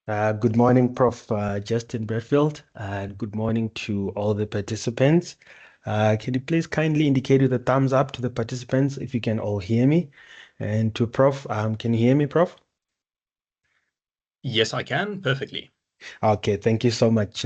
Good morning, Prof. Justin Bradfield, and good morning to all the participants. Can you please kindly indicate with a thumbs up to the participants if you can all hear me? And to Prof, can you hear me, Prof? Yes, I can perfectly. Okay, thank you so much.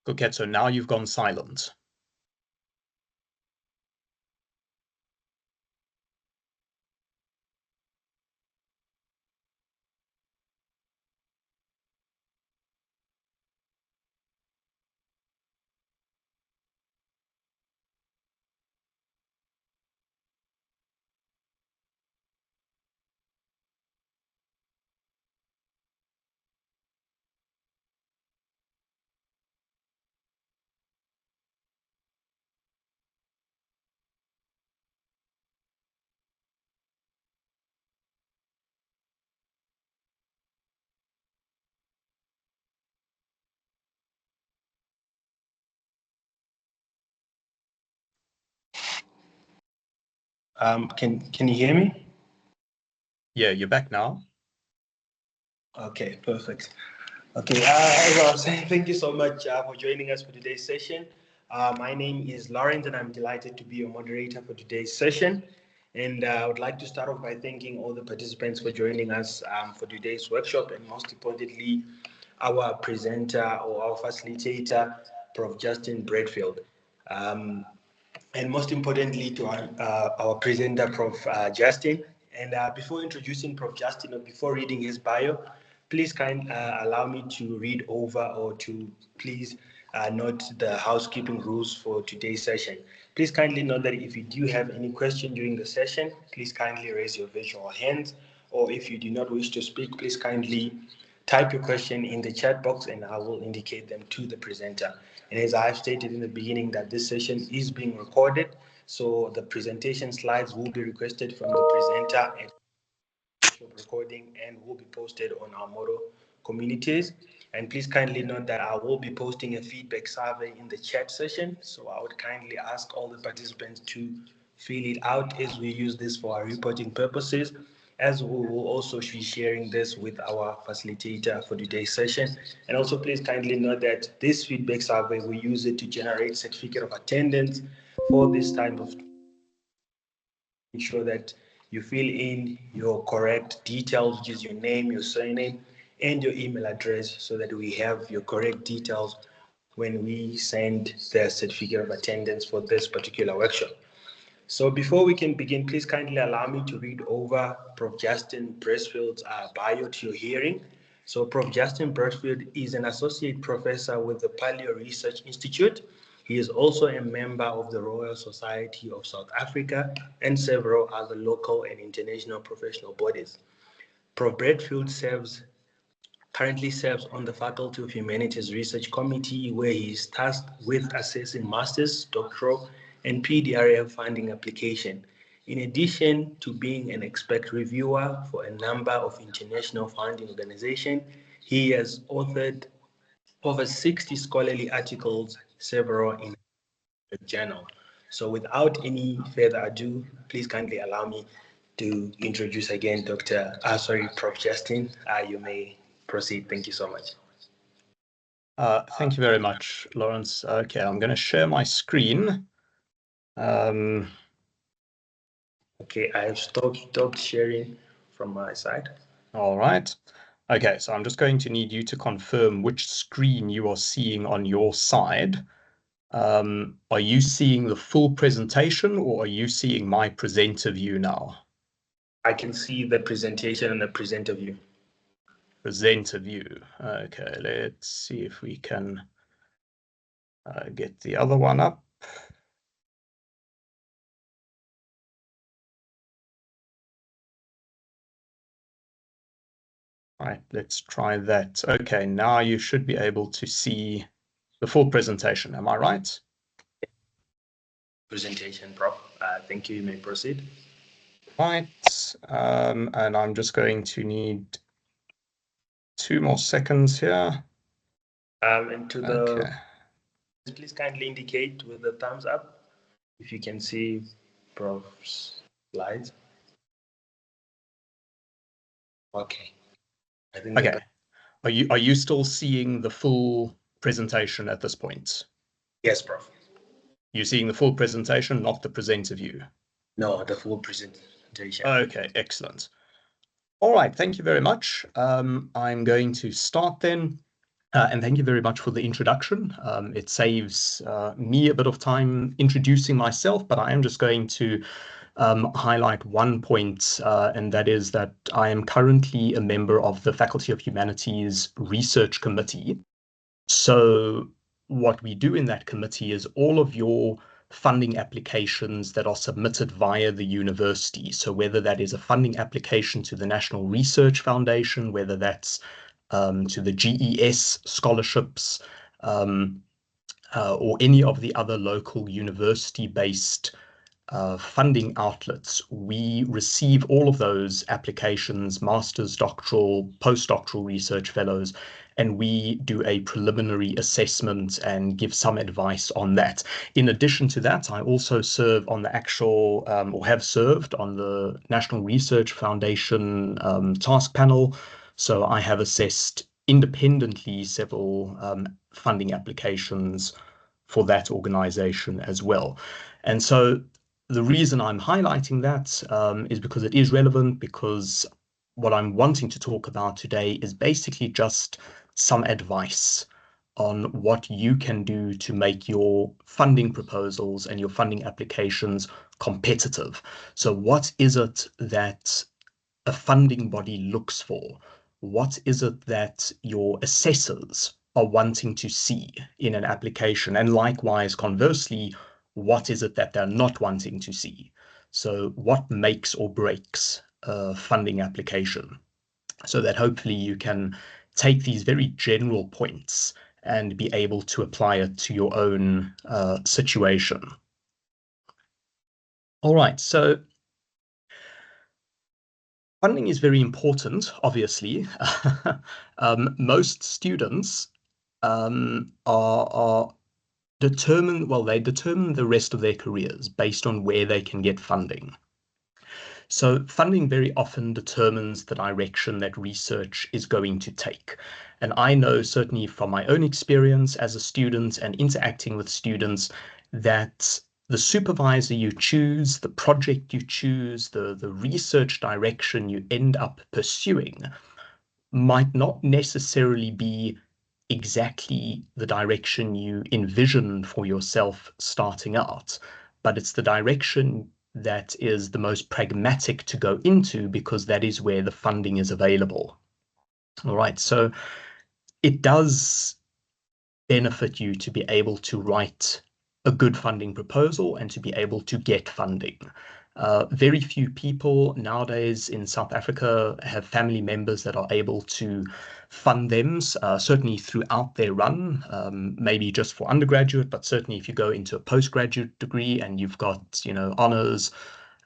Okay, so now you've gone silent. Can you hear me? Yeah, you're back now. Okay, perfect. Okay, as I was saying, thank you so much for joining us for today's session. My name is Lawrence, and I'm delighted to be your moderator for today's session. And I would like to start off by thanking all the participants for joining us for today's workshop, and most importantly, our presenter or our facilitator, Prof. Justin Bradfield. Um, and most importantly to our presenter, Prof. Justin. And before introducing Prof. Justin, or before reading his bio, please allow me to read over or to please note the housekeeping rules for today's session. Please kindly note that if you do have any question during the session, please kindly raise your virtual hand, or if you do not wish to speak, please kindly type your question in the chat box and I will indicate them to the presenter. And as I've stated in the beginning that this session is being recorded, so the presentation slides will be requested from the presenter at recording and will be posted on our Modo communities. And please kindly note that I will be posting a feedback survey in the chat session. So I would kindly ask all the participants to fill it out as we use this for our reporting purposes, as we will also be sharing this with our facilitator for today's session. And also please kindly note that this feedback survey, we use it to generate certificate of attendance for this time of ensure that you fill in your correct details, which is your name, your surname, and your email address, so that we have your correct details when we send the certificate of attendance for this particular workshop. So before we can begin, please kindly allow me to read over Prof. Justin Bradfield's bio to your hearing. So Prof. Justin Bradfield is an associate professor with the Paleo Research Institute. He is also a member of the Royal Society of South Africa and several other local and international professional bodies. Prof. Bradfield currently serves on the Faculty of Humanities Research Committee, where he is tasked with assessing master's, doctoral, and PDRF funding application. In addition to being an expert reviewer for a number of international funding organizations, he has authored over 60 scholarly articles, several in the journal. So without any further ado, please kindly allow me to introduce again Prof. Justin. You may proceed. Thank you so much. Thank you very much, Lawrence. Okay, I'm going to share my screen. Okay, I have stopped sharing from my side. All right. Okay, so I'm just going to need you to confirm which screen you are seeing on your side. Are you seeing the full presentation, or are you seeing my presenter view now? I can see the presentation and the presenter view. Presenter view. Okay, let's see if we can get the other one up. Right, let's try that. Okay, now you should be able to see the full presentation. Am I right? presentation, Prof. Thank you. You may proceed. Right, and I'm just going to need 2 more seconds here. And to the Okay. please kindly indicate with the thumbs up if you can see Prof's slides. Okay. I think Okay. Are you still seeing the full presentation at this point? Yes, Prof. You're seeing the full presentation, not the presenter view? No, the full presentation. Okay, excellent. All right, thank you very much. I'm going to start then. And thank you very much for the introduction. It saves me a bit of time introducing myself, but I am just going to highlight one point, and that is that I am currently a member of the Faculty of Humanities Research Committee. So what we do in that committee is all of your funding applications that are submitted via the university. So whether that is a funding application to the National Research Foundation, whether that's to the GES scholarships, or any of the other local university-based funding outlets, we receive all of those applications, master's, doctoral, postdoctoral research fellows, and we do a preliminary assessment and give some advice on that. In addition to that, I also serve on the actual, or have served on the National Research Foundation task panel. So I have assessed independently several funding applications for that organization as well. And so the reason I'm highlighting that is because it is relevant, because what I'm wanting to talk about today is basically just some advice on what you can do to make your funding proposals and your funding applications competitive. So what is it that a funding body looks for? What is it that your assessors are wanting to see in an application? And likewise, conversely, what is it that they're not wanting to see? So what makes or breaks a funding application? So that hopefully you can take these very general points and be able to apply it to your own situation. All right, so funding is very important, obviously. Most students are determined, well, they determine the rest of their careers based on where they can get funding. So funding very often determines the direction that research is going to take. And I know certainly from my own experience as a student and interacting with students that the supervisor you choose, the project you choose, the research direction you end up pursuing might not necessarily be exactly the direction you envision for yourself starting out, but it's the direction that is the most pragmatic to go into because that is where the funding is available. All right, so it does benefit you to be able to write a good funding proposal and to be able to get funding. Very few people nowadays in South Africa have family members that are able to fund them, certainly throughout their run, maybe just for undergraduate, but certainly if you go into a postgraduate degree and you've got, honors,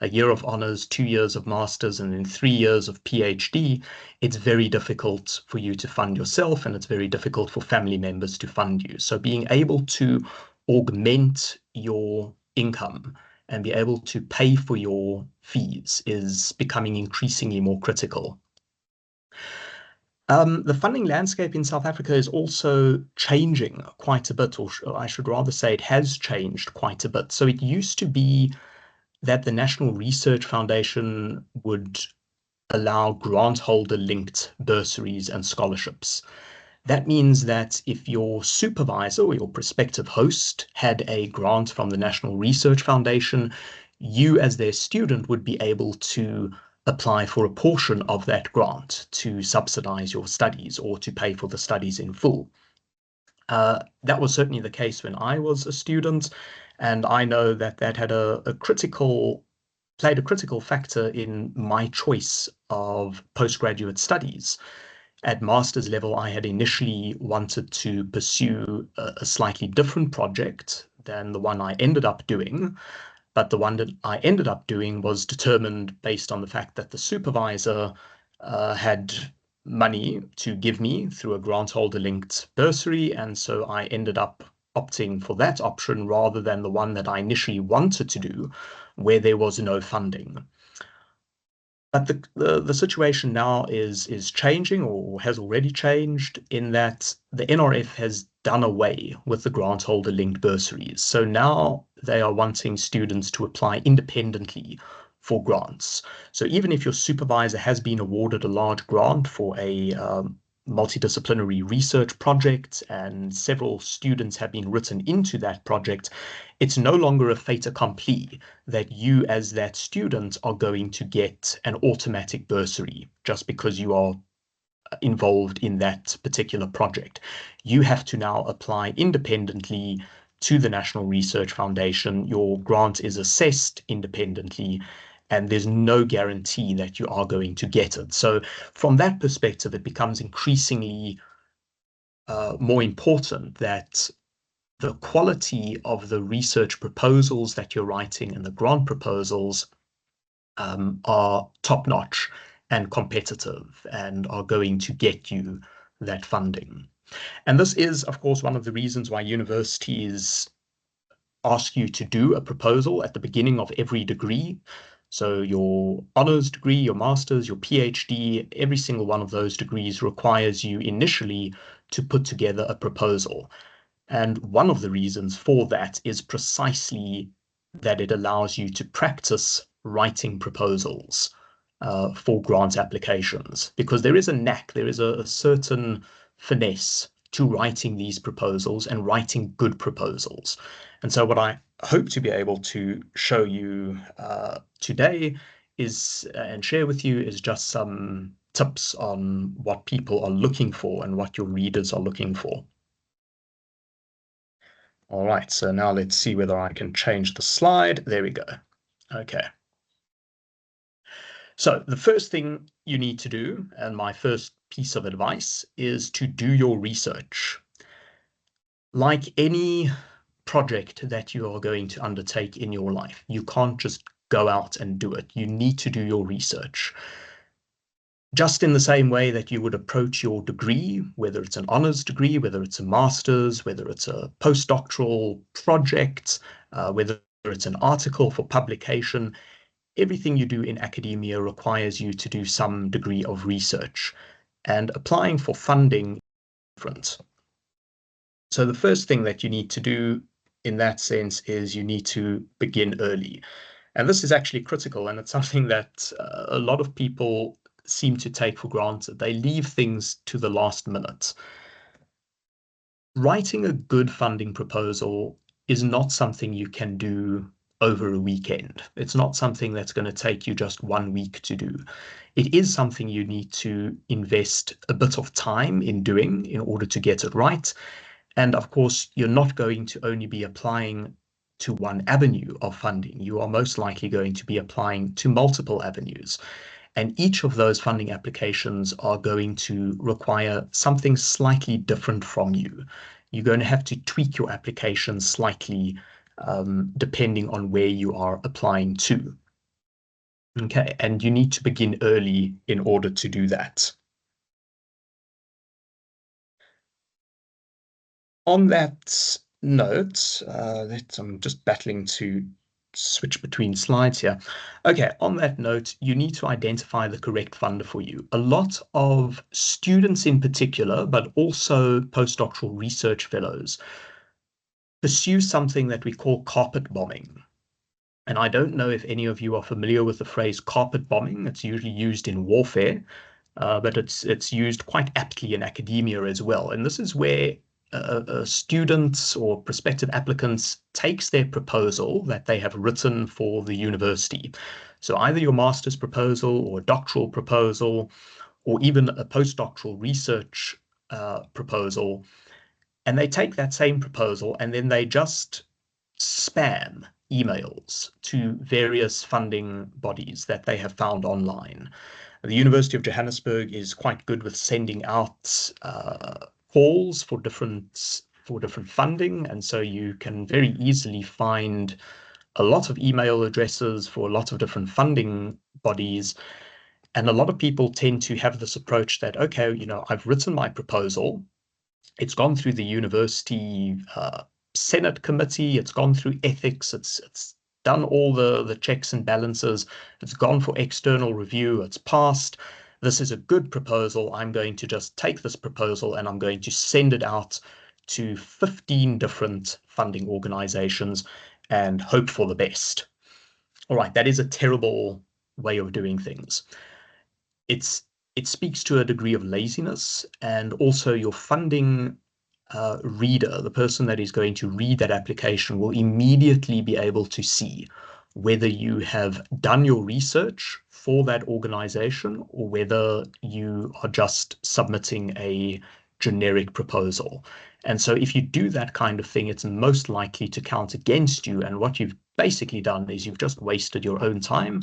a year of honors, 2 years of masters, and then 3 years of PhD, it's very difficult for you to fund yourself, and it's very difficult for family members to fund you. So being able to augment your income and be able to pay for your fees is becoming increasingly more critical. The funding landscape in South Africa is also changing quite a bit, or I should rather say it has changed quite a bit. So it used to be that the National Research Foundation would allow grant holder linked bursaries and scholarships. That means that if your supervisor or your prospective host had a grant from the National Research Foundation, you as their student would be able to apply for a portion of that grant to subsidize your studies or to pay for the studies in full. That was certainly the case when I was a student, and I know that that had played a critical factor in my choice of postgraduate studies. At master's level, I had initially wanted to pursue a slightly different project than the one I ended up doing. But the one that I ended up doing was determined based on the fact that the supervisor had money to give me through a grant holder linked bursary. And so I ended up opting for that option rather than the one that I initially wanted to do, where there was no funding. But the situation now is changing, or has already changed, in that the NRF has done away with the grant holder linked bursaries. So now they are wanting students to apply independently for grants. So even if your supervisor has been awarded a large grant for a multidisciplinary research project and several students have been written into that project, it's no longer a fait accompli that you as that student are going to get an automatic bursary just because you are involved in that particular project. You have to now apply independently to the National Research Foundation. Your grant is assessed independently, and there's no guarantee that you are going to get it. So from that perspective, it becomes increasingly more important that the quality of the research proposals that you're writing and the grant proposals are top-notch and competitive and are going to get you that funding. And this is, of course, one of the reasons why universities ask you to do a proposal at the beginning of every degree. So your honors degree, your master's, your PhD, every single one of those degrees requires you initially to put together a proposal. And one of the reasons for that is precisely that it allows you to practice writing proposals for grant applications, because there is a knack, there is a certain finesse to writing these proposals and writing good proposals. And so what I hope to be able to show you today is, and share with you, is just some tips on what people are looking for and what your readers are looking for. All right, so now let's see whether I can change the slide. There we go. Okay. So the first thing you need to do, and my first piece of advice, is to do your research. Like any project that you are going to undertake in your life, you can't just go out and do it. You need to do your research. Just in the same way that you would approach your degree, whether it's an honors degree, whether it's a master's, whether it's a postdoctoral project, whether it's an article for publication, everything you do in academia requires you to do some degree of research. And applying for funding is different. So the first thing that you need to do in that sense is you need to begin early. And this is actually critical, and it's something that a lot of people seem to take for granted. They leave things to the last minute. Writing a good funding proposal is not something you can do over a weekend. It's not something that's going to take you just 1 week to do. It is something you need to invest a bit of time in doing in order to get it right. And of course, you're not going to only be applying to one avenue of funding. You are most likely going to be applying to multiple avenues. And each of those funding applications are going to require something slightly different from you. You're going to have to tweak your application slightly depending on where you are applying to. Okay, and you need to begin early in order to do that. On that note, I'm just battling to switch between slides here. Okay, on that note, you need to identify the correct funder for you. A lot of students in particular, but also postdoctoral research fellows, pursue something that we call carpet bombing. And I don't know if any of you are familiar with the phrase carpet bombing. It's usually used in warfare, but it's used quite aptly in academia as well. And this is where students or prospective applicants takes their proposal that they have written for the university. So either your master's proposal or a doctoral proposal, or even a postdoctoral research proposal, and they take that same proposal and then they just spam emails to various funding bodies that they have found online. The University of Johannesburg is quite good with sending out calls for different for different funding. And so you can very easily find a lot of email addresses for a lot of different funding bodies. And a lot of people tend to have this approach that, okay, I've written my proposal. It's gone through the university Senate committee. It's gone through ethics. It's done all the checks and balances. It's gone for external review. It's passed. This is a good proposal. I'm going to just take this proposal and I'm going to send it out to 15 different funding organizations and hope for the best. All right, that is a terrible way of doing things. It speaks to a degree of laziness, and also your funding reader, the person that is going to read that application, will immediately be able to see whether you have done your research for that organization or whether you are just submitting a generic proposal. And so if you do that kind of thing, it's most likely to count against you. And what you've basically done is you've just wasted your own time,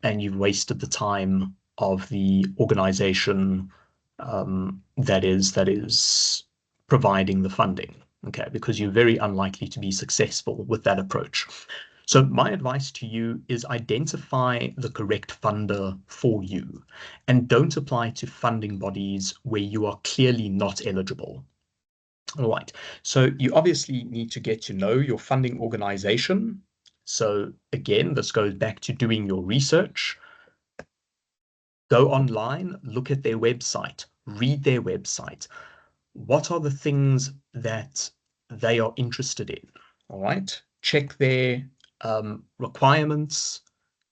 and you've wasted the time of the organization that is providing the funding, okay, because you're very unlikely to be successful with that approach. So my advice to you is identify the correct funder for you, and don't apply to funding bodies where you are clearly not eligible. All right, so you obviously need to get to know your funding organization. So again, this goes back to doing your research. Go online, look at their website, read their website. What are the things that they are interested in? All right, check their requirements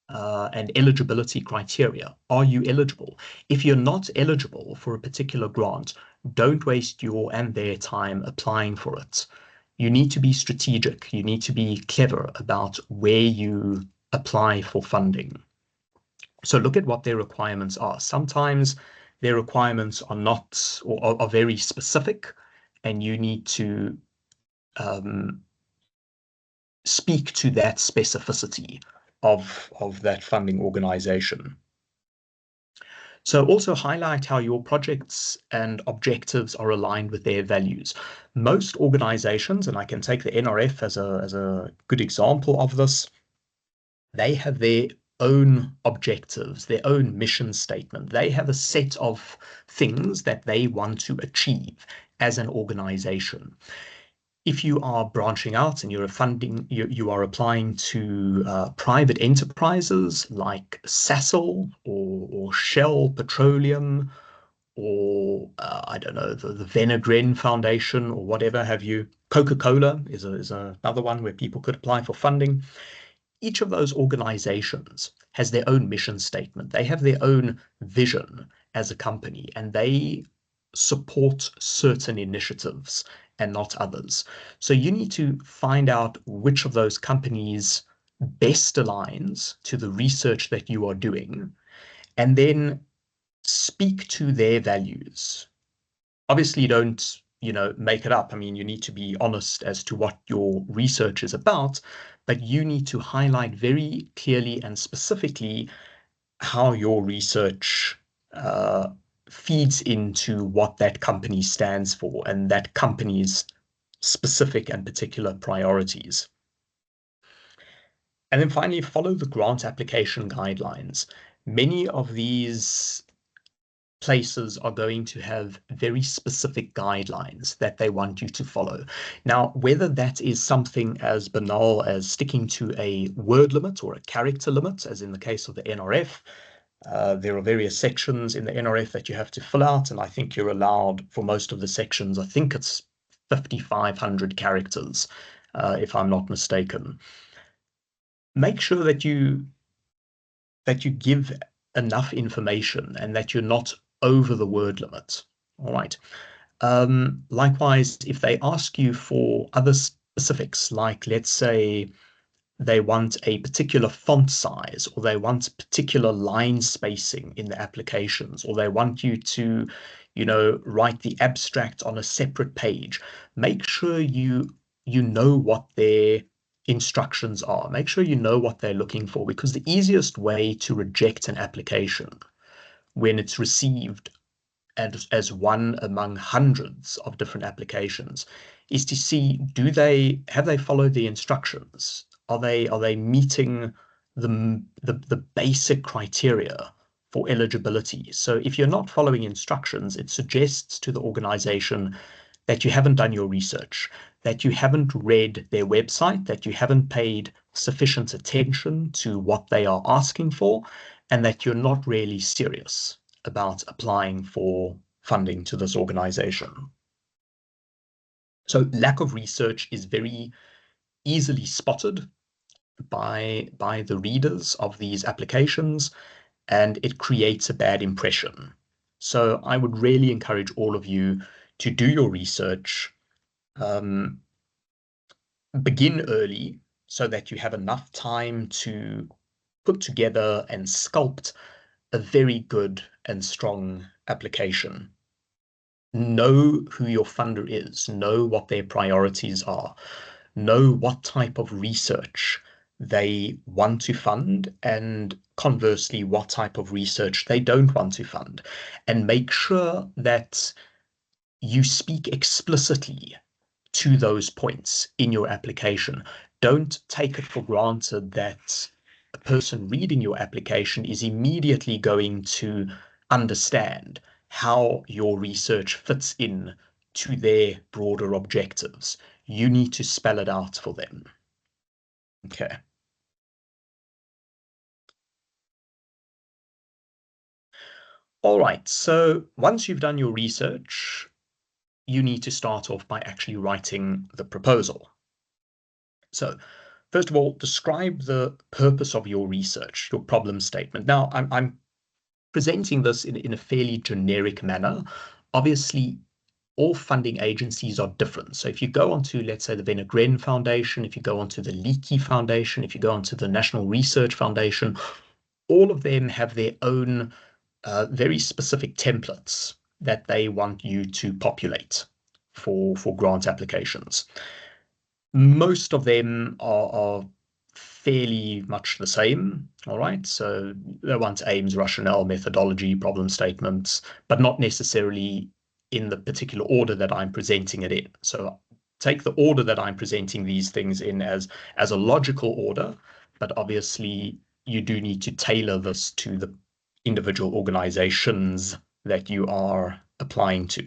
and eligibility criteria. Are you eligible? If you're not eligible for a particular grant, don't waste your and their time applying for it. You need to be strategic. You need to be clever about where you apply for funding. So look at what their requirements are. Sometimes their requirements are not, or are very specific, and you need to speak to that specificity of that funding organization. So also highlight how your projects and objectives are aligned with their values. Most organizations, and I can take the NRF as a good example of this, they have their own objectives, their own mission statement. They have a set of things that they want to achieve as an organization. If you are branching out and you are applying to private enterprises like Sasol or Shell Petroleum, or I don't know, the Venegren Foundation or whatever have you. Coca-Cola is another one where people could apply for funding. Each of those organizations has their own mission statement. They have their own vision as a company, and they support certain initiatives and not others. So you need to find out which of those companies best aligns to the research that you are doing, and then speak to their values. Obviously, don't make it up. I mean, you need to be honest as to what your research is about, but you need to highlight very clearly and specifically how your research feeds into what that company stands for and that company's specific and particular priorities. And then finally, follow the grant application guidelines. Many of these places are going to have very specific guidelines that they want you to follow. Now, whether that is something as banal as sticking to a word limit or a character limit, as in the case of the NRF, there are various sections in the NRF that you have to fill out, and I think you're allowed for most of the sections, I think it's 5,500 characters, if I'm not mistaken. Make sure that you give enough information and that you're not over the word limit. All right. Likewise, if they ask you for other specifics, like let's say they want a particular font size, or they want particular line spacing in the applications, or they want you to, write the abstract on a separate page, make sure you know what their instructions are. Make sure you know what they're looking for, because the easiest way to reject an application when it's received as one among hundreds of different applications is to see, have they followed the instructions? Are they meeting the basic criteria for eligibility? So if you're not following instructions, it suggests to the organization that you haven't done your research, that you haven't read their website, that you haven't paid sufficient attention to what they are asking for, and that you're not really serious about applying for funding to this organization. So lack of research is very easily spotted by the readers of these applications, and it creates a bad impression. So I would really encourage all of you to do your research, begin early so that you have enough time to put together and sculpt a very good and strong application. Know who your funder is, know what their priorities are, know what type of research they want to fund, and conversely, what type of research they don't want to fund. And make sure that you speak explicitly to those points in your application. Don't take it for granted that a person reading your application is immediately going to understand how your research fits in to their broader objectives. You need to spell it out for them. Okay. All right, so once you've done your research, you need to start off by actually writing the proposal. So first of all, describe the purpose of your research, your problem statement. Now, I'm presenting this in a fairly generic manner. Obviously, all funding agencies are different. So if you go onto, let's say, the Wenner-Gren Foundation, if you go onto the Leakey Foundation, if you go onto the National Research Foundation, all of them have their own very specific templates that they want you to populate for grant applications. Most of them are fairly much the same. All right. So they want aims, rationale, methodology, problem statements, but not necessarily in the particular order that I'm presenting it in. So take the order that I'm presenting these things in as a logical order, but obviously you do need to tailor this to the individual organizations that you are applying to.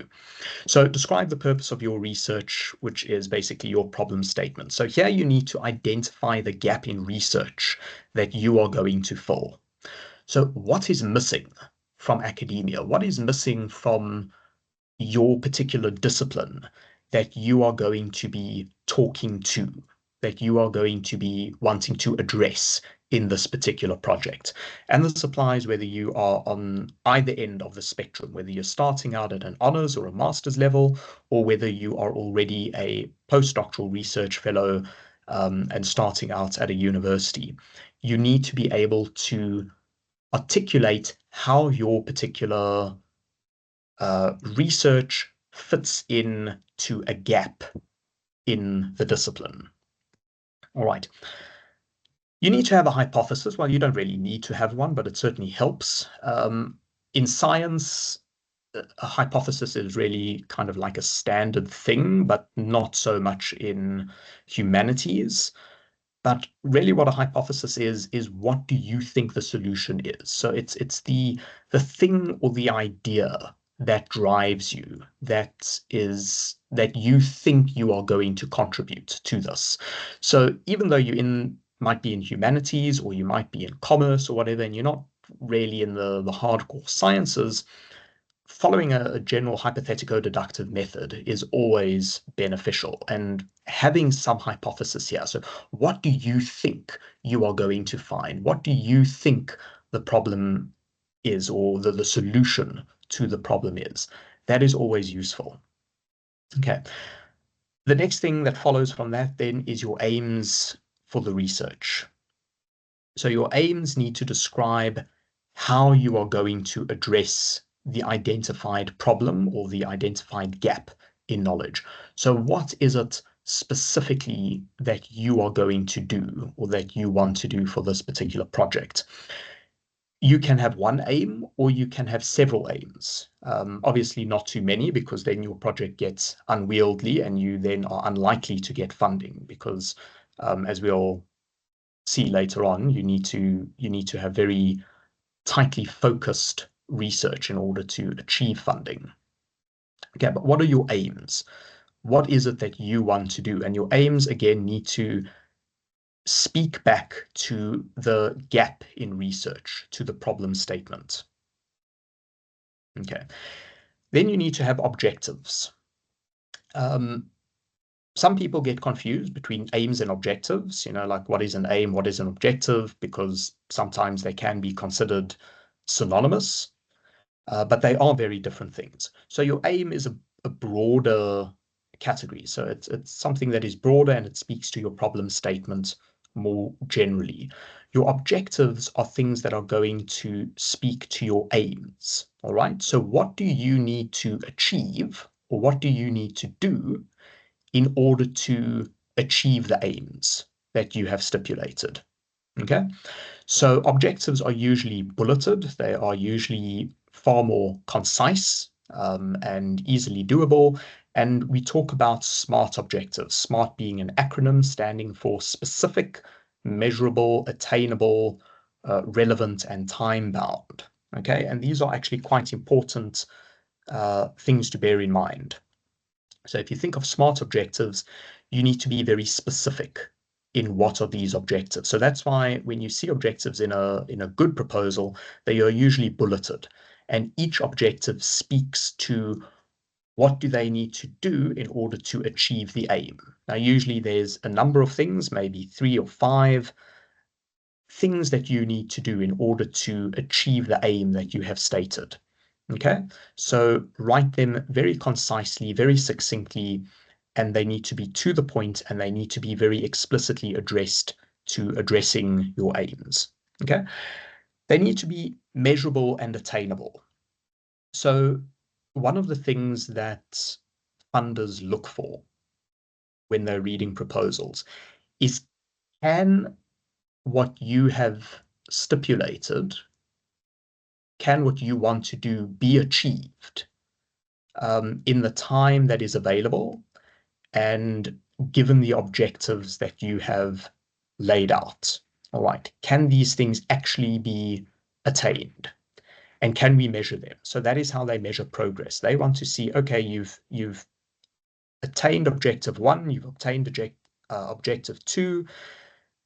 So describe the purpose of your research, which is basically your problem statement. So here you need to identify the gap in research that you are going to fill. So what is missing from academia? What is missing from your particular discipline that you are going to be talking to, that you are going to be wanting to address in this particular project? And this applies whether you are on either end of the spectrum, whether you're starting out at an honors or a master's level, or whether you are already a postdoctoral research fellow and starting out at a university. You need to be able to articulate how your particular research fits in to a gap in the discipline. All right. You need to have a hypothesis. Well, you don't really need to have one, but it certainly helps. In science, a hypothesis is really kind of like a standard thing, but not so much in humanities. But really what a hypothesis is what do you think the solution is? So it's the thing or the idea that drives you, that you think you are going to contribute to this. So even though you might be in humanities or you might be in commerce or whatever, and you're not really in the hardcore sciences, following a general hypothetico-deductive method is always beneficial, and having some hypothesis here. So what do you think you are going to find? What do you think the problem is, or the solution to the problem is? That is always useful. Okay. The next thing that follows from that then is your aims for the research. So your aims need to describe how you are going to address the identified problem or the identified gap in knowledge. So what is it specifically that you are going to do or that you want to do for this particular project? You can have one aim or you can have several aims. Obviously not too many, because then your project gets unwieldy and you then are unlikely to get funding, because as we'll see later on, you need to have very tightly focused research in order to achieve funding. Okay, but what are your aims? What is it that you want to do? And your aims, again, need to speak back to the gap in research, to the problem statement. Okay. Then you need to have objectives. Some people get confused between aims and objectives, like what is an aim, what is an objective, because sometimes they can be considered synonymous, but they are very different things. So your aim is a broader category. So it's something that is broader and it speaks to your problem statement more generally. Your objectives are things that are going to speak to your aims. All right. So what do you need to achieve, or what do you need to do in order to achieve the aims that you have stipulated? Okay. So objectives are usually bulleted. They are usually far more concise and easily doable. And we talk about SMART objectives, SMART being an acronym standing for specific, measurable, attainable, relevant, and time-bound. Okay, and these are actually quite important things to bear in mind. So if you think of SMART objectives, you need to be very specific in what are these objectives. So that's why when you see objectives in a good proposal, they are usually bulleted, and each objective speaks to what do they need to do in order to achieve the aim. Now, usually there's a number of things, maybe 3 or 5 things that you need to do in order to achieve the aim that you have stated. Okay, so write them very concisely, very succinctly, and they need to be to the point, and they need to be very explicitly addressed to addressing your aims. Okay, they need to be measurable and attainable. So one of the things that funders look for when they're reading proposals is, can what you have stipulated, can what you want to do be achieved in the time that is available, and given the objectives that you have laid out? All right, can these things actually be attained? And can we measure them? So that is how they measure progress. They want to see, okay, you've attained objective 1, you've obtained objective 2.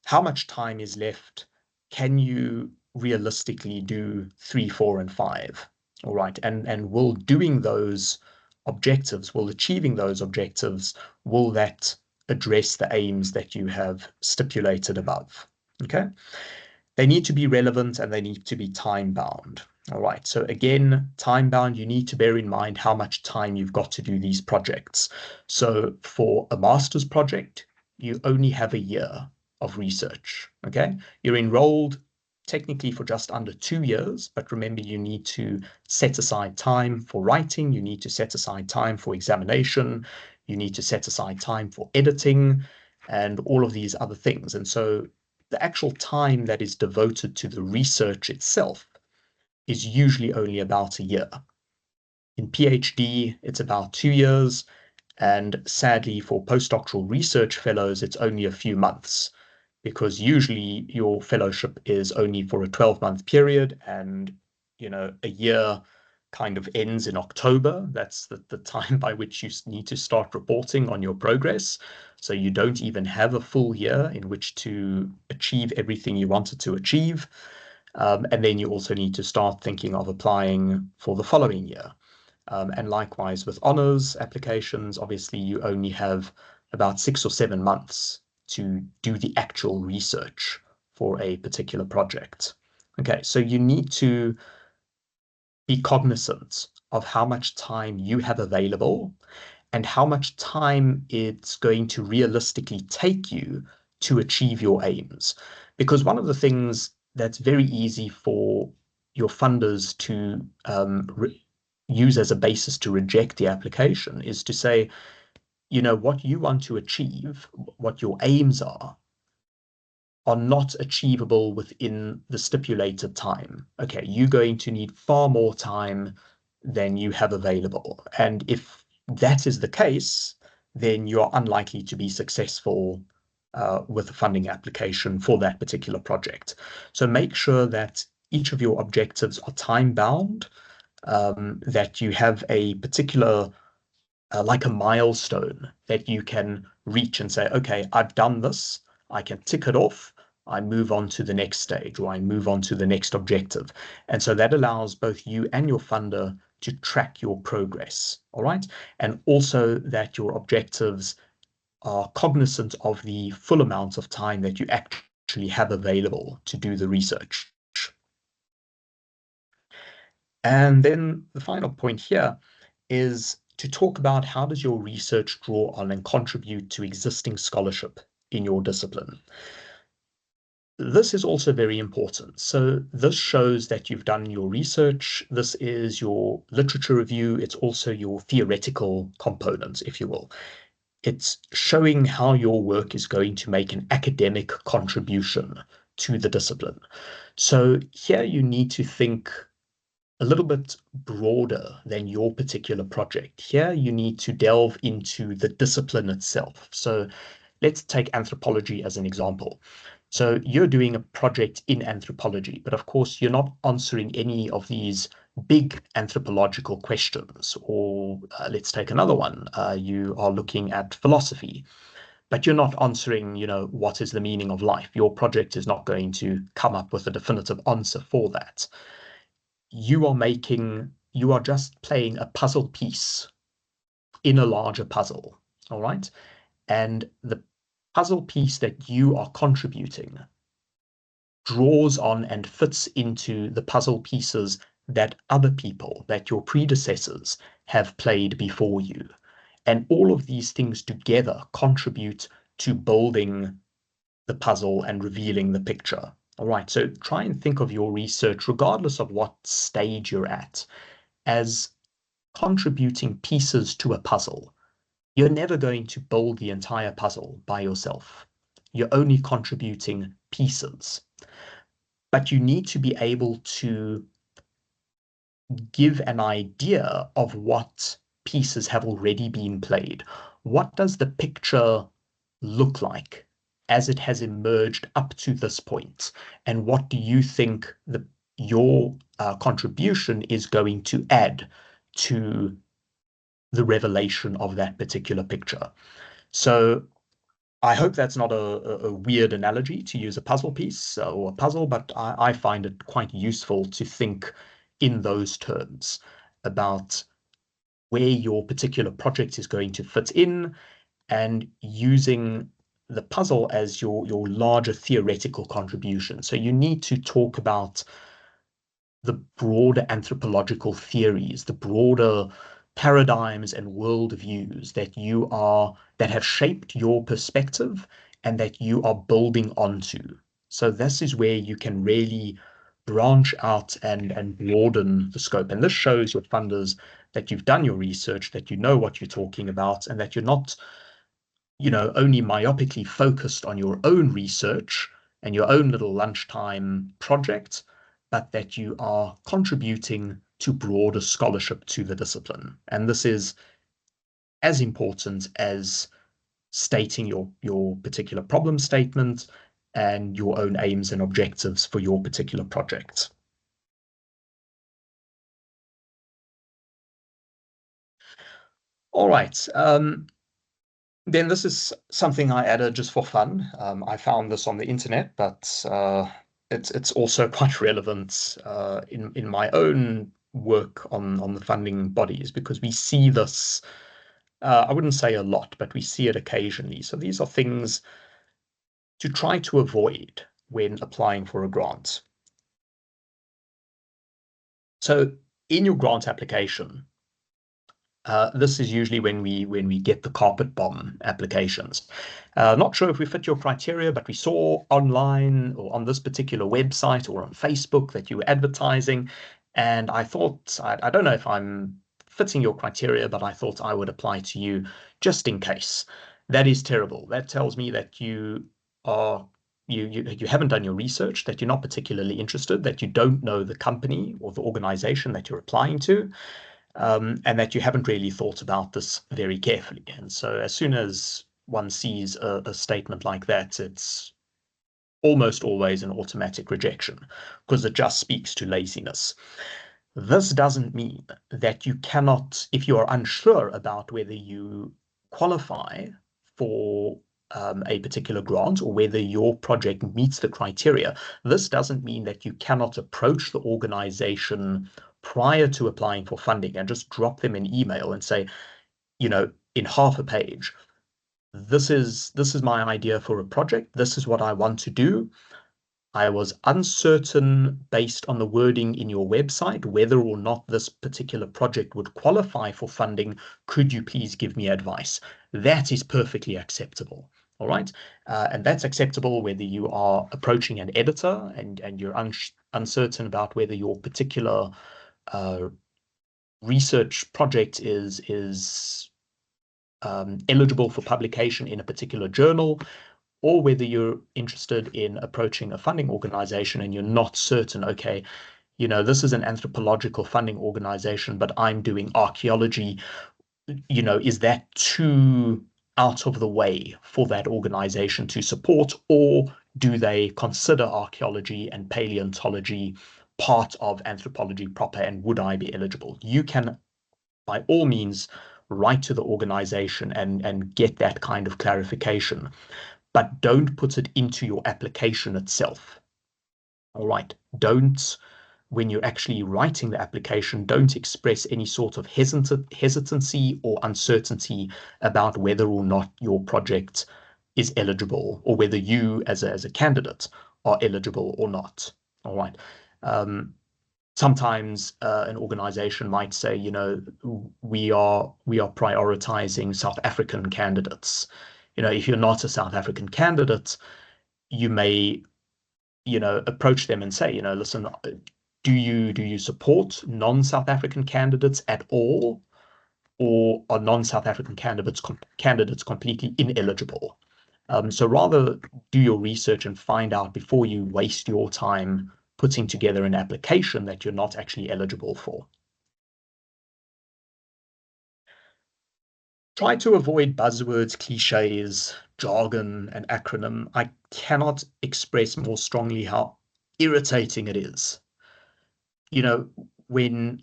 How much time is left? Can you realistically do 3, 4, and 5? All right, and will doing those objectives, will achieving those objectives, will that address the aims that you have stipulated above? Okay, they need to be relevant and they need to be time bound. All right, so again, time bound, you need to bear in mind how much time you've got to do these projects. So for a master's project, you only have a year of research. Okay, you're enrolled technically for just under 2 years, but remember, you need to set aside time for writing, you need to set aside time for examination, you need to set aside time for editing, and all of these other things. And so the actual time that is devoted to the research itself is usually only about a year. In PhD, it's about 2 years, and sadly for postdoctoral research fellows, it's only a few months, because usually your fellowship is only for a 12-month period, and a year kind of ends in October. That's the time by which you need to start reporting on your progress. So you don't even have a full year in which to achieve everything you wanted to achieve. And then you also need to start thinking of applying for the following year. And likewise with honors applications, obviously you only have about 6 or 7 months to do the actual research for a particular project. Okay, so you need to be cognizant of how much time you have available and how much time it's going to realistically take you to achieve your aims. Because one of the things that's very easy for your funders to use as a basis to reject the application is to say, what you want to achieve, what your aims are, are not achievable within the stipulated time. Okay, you're going to need far more time than you have available. And if that is the case, then you're unlikely to be successful with a funding application for that particular project. So make sure that each of your objectives are time bound, that you have a particular like a milestone that you can reach and say, okay, I've done this, I can tick it off, I move on to the next stage, or I move on to the next objective. And so that allows both you and your funder to track your progress, all right? And also that your objectives are cognizant of the full amount of time that you actually have available to do the research. And then the final point here is to talk about how does your research draw on and contribute to existing scholarship in your discipline. This is also very important. So this shows that you've done your research. This is your literature review. It's also your theoretical component, if you will. It's showing how your work is going to make an academic contribution to the discipline. So here you need to think a little bit broader than your particular project. Here you need to delve into the discipline itself. So let's take anthropology as an example. So you're doing a project in anthropology, but of course you're not answering any of these big anthropological questions. Or let's take another one. You are looking at philosophy, but you're not answering, what is the meaning of life? Your project is not going to come up with a definitive answer for that. You are just playing a puzzle piece in a larger puzzle, all right? And the puzzle piece that you are contributing draws on and fits into the puzzle pieces that other people, that your predecessors have played before you. And all of these things together contribute to building the puzzle and revealing the picture. All right, so try and think of your research, regardless of what stage you're at, as contributing pieces to a puzzle. You're never going to build the entire puzzle by yourself. You're only contributing pieces. But you need to be able to give an idea of what pieces have already been played. What does the picture look like as it has emerged up to this point? And what do you think your contribution is going to add to the revelation of that particular picture? So I hope that's not a weird analogy to use a puzzle piece or a puzzle, but I find it quite useful to think in those terms about where your particular project is going to fit in and using the puzzle as your larger theoretical contribution. So you need to talk about the broader anthropological theories, the broader paradigms and worldviews that have shaped your perspective and that you are building onto. So this is where you can really branch out and broaden the scope. And this shows your funders that you've done your research, that you know what you're talking about, and that you're not, only myopically focused on your own research and your own little lunchtime project, but that you are contributing to broader scholarship to the discipline. And this is as important as stating your particular problem statement and your own aims and objectives for your particular project. All right. Then this is something I added just for fun. I found this on the internet, but it's also quite relevant in my own work on the funding bodies, because we see this, I wouldn't say a lot, but we see it occasionally. So these are things to try to avoid when applying for a grant. So in your grant application, this is usually when we get the carpet bomb applications. Not sure if we fit your criteria, but we saw online or on this particular website or on Facebook that you were advertising, and I thought, I don't know if I'm fitting your criteria, but I thought I would apply to you just in case. That is terrible. That tells me that you are you haven't done your research, that you're not particularly interested, that you don't know the company or the organization that you're applying to, and that you haven't really thought about this very carefully. And so as soon as one sees a statement like that, it's almost always an automatic rejection because it just speaks to laziness. This doesn't mean that you cannot, if you are unsure about whether you qualify for a particular grant or whether your project meets the criteria, this doesn't mean that you cannot approach the organization prior to applying for funding and just drop them an email and say, in half a page, this is my idea for a project. This is what I want to do. I was uncertain based on the wording in your website whether or not this particular project would qualify for funding. Could you please give me advice? That is perfectly acceptable. All right. And that's acceptable whether you are approaching an editor and you're uncertain about whether your particular research project is eligible for publication in a particular journal, or whether you're interested in approaching a funding organization and you're not certain, okay, this is an anthropological funding organization, but I'm doing archaeology, is that too out of the way for that organization to support, or do they consider archaeology and paleontology part of anthropology proper, and would I be eligible? You can, by all means, write to the organization and get that kind of clarification, but don't put it into your application itself. All right. When you're actually writing the application, don't express any sort of hesitancy or uncertainty about whether or not your project is eligible, or whether you as a candidate are eligible or not. All right. Sometimes an organization might say, we are prioritizing South African candidates. If you're not a South African candidate, you may, approach them and say, listen, do you support non-South African candidates at all, or are non-South African candidates completely ineligible? So rather do your research and find out before you waste your time putting together an application that you're not actually eligible for. Try to avoid buzzwords, cliches, jargon, and acronym. I cannot express more strongly how irritating it is. When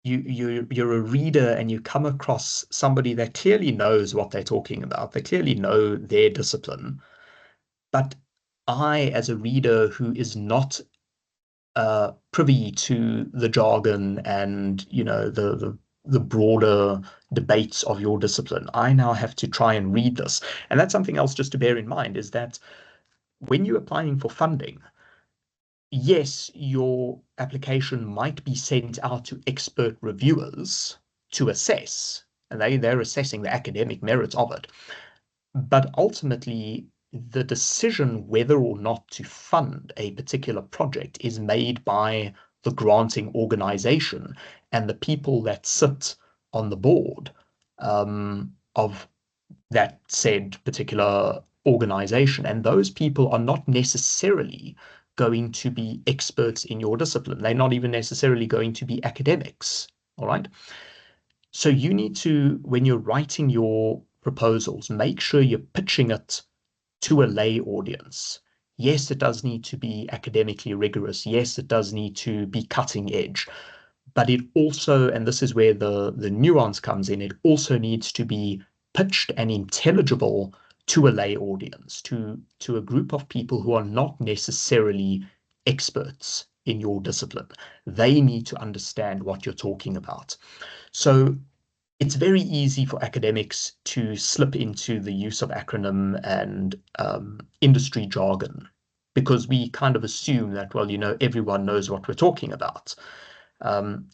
you're a reader and you come across somebody that clearly knows what they're talking about, they clearly know their discipline, but I, as a reader who is not privy to the jargon and the broader debates of your discipline, I now have to try and read this. And that's something else just to bear in mind, is that when you're applying for funding, yes, your application might be sent out to expert reviewers to assess, and they're assessing the academic merits of it. But ultimately, the decision whether or not to fund a particular project is made by the granting organization and the people that sit on the board of that said particular organization. And those people are not necessarily going to be experts in your discipline. They're not even necessarily going to be academics. All right. So you need to, when you're writing your proposals, make sure you're pitching it to a lay audience. Yes, it does need to be academically rigorous. Yes, it does need to be cutting edge. But it also, and this is where the nuance comes in, it also needs to be pitched and intelligible to a lay audience, to a group of people who are not necessarily experts in your discipline. They need to understand what you're talking about. So it's very easy for academics to slip into the use of acronym and industry jargon, because we kind of assume that, well, everyone knows what we're talking about.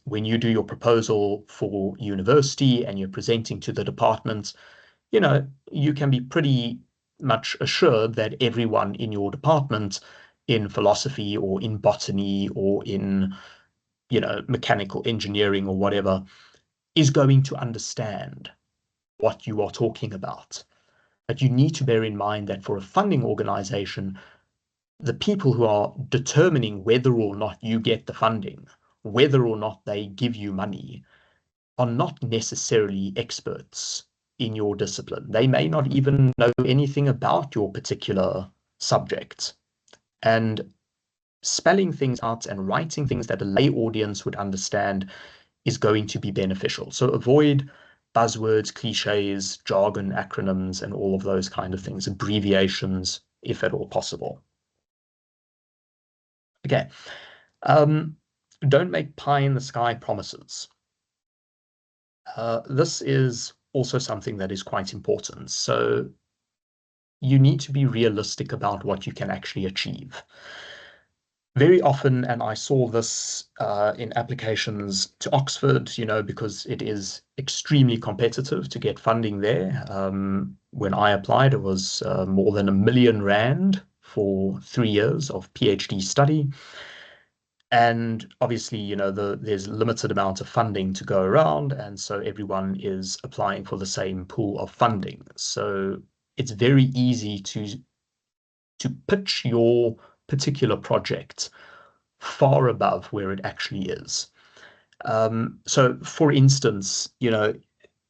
When you do your proposal for university and you're presenting to the department, you can be pretty much assured that everyone in your department, in philosophy or in botany or in, mechanical engineering or whatever, is going to understand what you are talking about. But you need to bear in mind that for a funding organization, the people who are determining whether or not you get the funding, whether or not they give you money, are not necessarily experts in your discipline. They may not even know anything about your particular subject. And spelling things out and writing things that a lay audience would understand is going to be beneficial. So avoid buzzwords, cliches, jargon, acronyms, and all of those kind of things, abbreviations, if at all possible. Okay. Don't make pie in the sky promises. This is also something that is quite important. So you need to be realistic about what you can actually achieve. Very often, and I saw this in applications to Oxford, because it is extremely competitive to get funding there. When I applied, it was more than R1 million for 3 years of PhD study. And obviously, there's limited amount of funding to go around, and so everyone is applying for the same pool of funding. So it's very easy to pitch your particular project far above where it actually is. So for instance,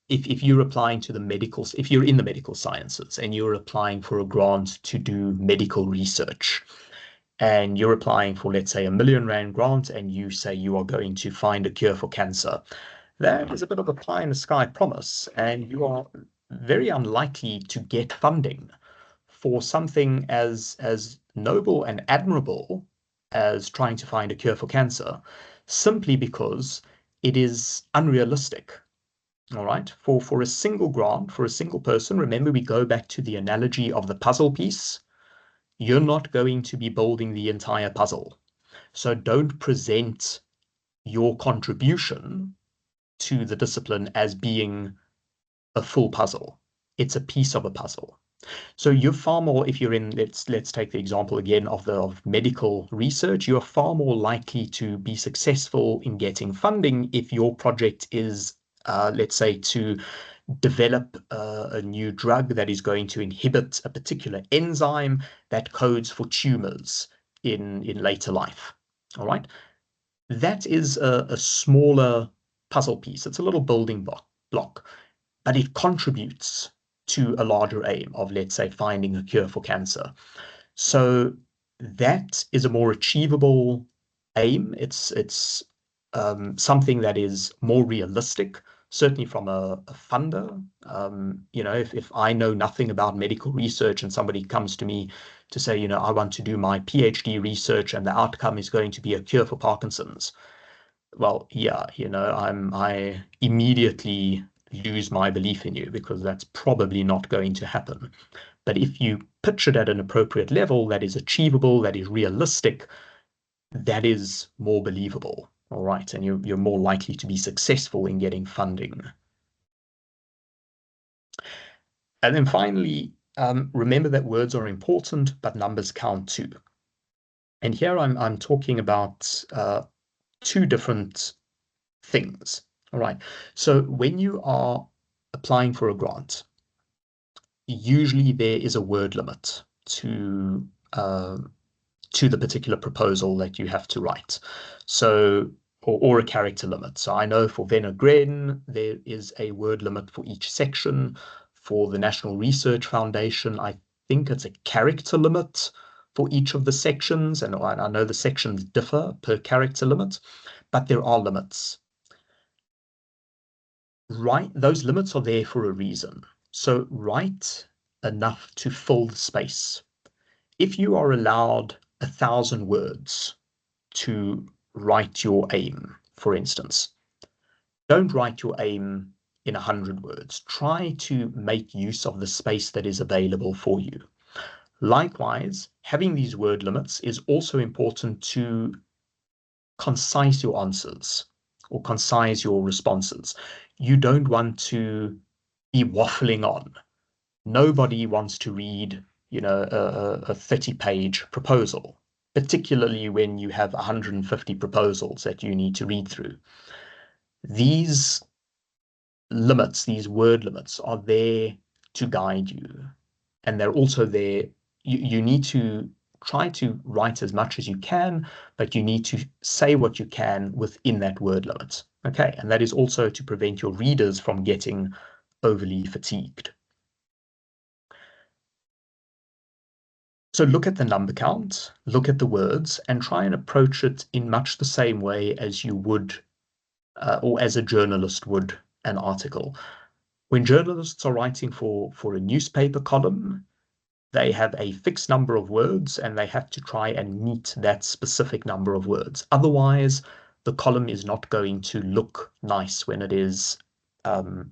if you're applying to if you're in the medical sciences and you're applying for a grant to do medical research, and you're applying for, let's say, R1 million grant, and you say you are going to find a cure for cancer, that is a bit of a pie in the sky promise, and you are very unlikely to get funding for something as noble and admirable as trying to find a cure for cancer, simply because it is unrealistic. All right, for a single grant, for a single person, remember we go back to the analogy of the puzzle piece. You're not going to be building the entire puzzle. So don't present your contribution to the discipline as being a full puzzle. It's a piece of a puzzle. So you're far more, if you're in, let's take the example again of medical research, you're far more likely to be successful in getting funding if your project is, let's say, to develop a new drug that is going to inhibit a particular enzyme that codes for tumors in later life. All right. That is a smaller puzzle piece. It's a little building block, but it contributes to a larger aim of, let's say, finding a cure for cancer. So that is a more achievable aim. It's something that is more realistic, certainly from a funder. If I know nothing about medical research and somebody comes to me to say, I want to do my PhD research and the outcome is going to be a cure for Parkinson's. Well, yeah, I immediately lose my belief in you, because that's probably not going to happen. But if you pitch it at an appropriate level that is achievable, that is realistic, that is more believable. All right. And you're more likely to be successful in getting funding. And then finally, remember that words are important, but numbers count too. And here I'm talking about two different things. All right. So when you are applying for a grant, usually there is a word limit to the particular proposal that you have to write. So, or a character limit. So I know for Venogren, there is a word limit for each section. For the National Research Foundation, I think it's a character limit for each of the sections. And I know the sections differ per character limit, but there are limits. Right, those limits are there for a reason. So write enough to fill the space. If you are allowed 1,000 words to write your aim, for instance, don't write your aim in 100 words. Try to make use of the space that is available for you. Likewise, having these word limits is also important to concise your answers or concise your responses. You don't want to be waffling on. Nobody wants to read, a 30-page proposal, particularly when you have 150 proposals that you need to read through. These limits, these word limits, are there to guide you. and they're also there. You need to try to write as much as you can, but you need to say what you can within that word limit. Okay, and that is also to prevent your readers from getting overly fatigued. So look at the number count, look at the words, and try and approach it in much the same way as you would, or as a journalist would, an article. When journalists are writing for a newspaper column, they have a fixed number of words and they have to try and meet that specific number of words. Otherwise, the column is not going to look nice when it is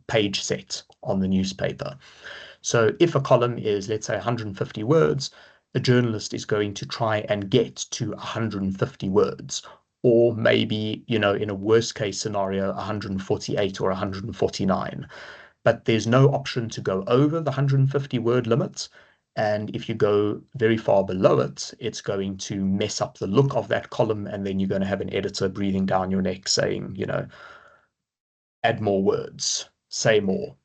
page set on the newspaper. So if a column is, let's say, 150 words, a journalist is going to try and get to 150 words, or maybe, in a worst case scenario, 148 or 149. But there's no option to go over the 150 word limit. And if you go very far below it, it's going to mess up the look of that column. And then you're going to have an editor breathing down your neck saying, add more words, say more.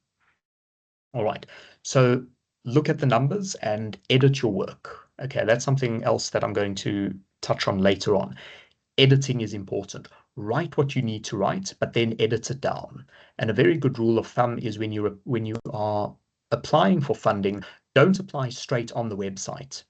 All right. So look at the numbers and edit your work. Okay, that's something else that I'm going to touch on later on. Editing is important. Write what you need to write, but then edit it down. And a very good rule of thumb is when you are applying for funding, don't apply straight on the website.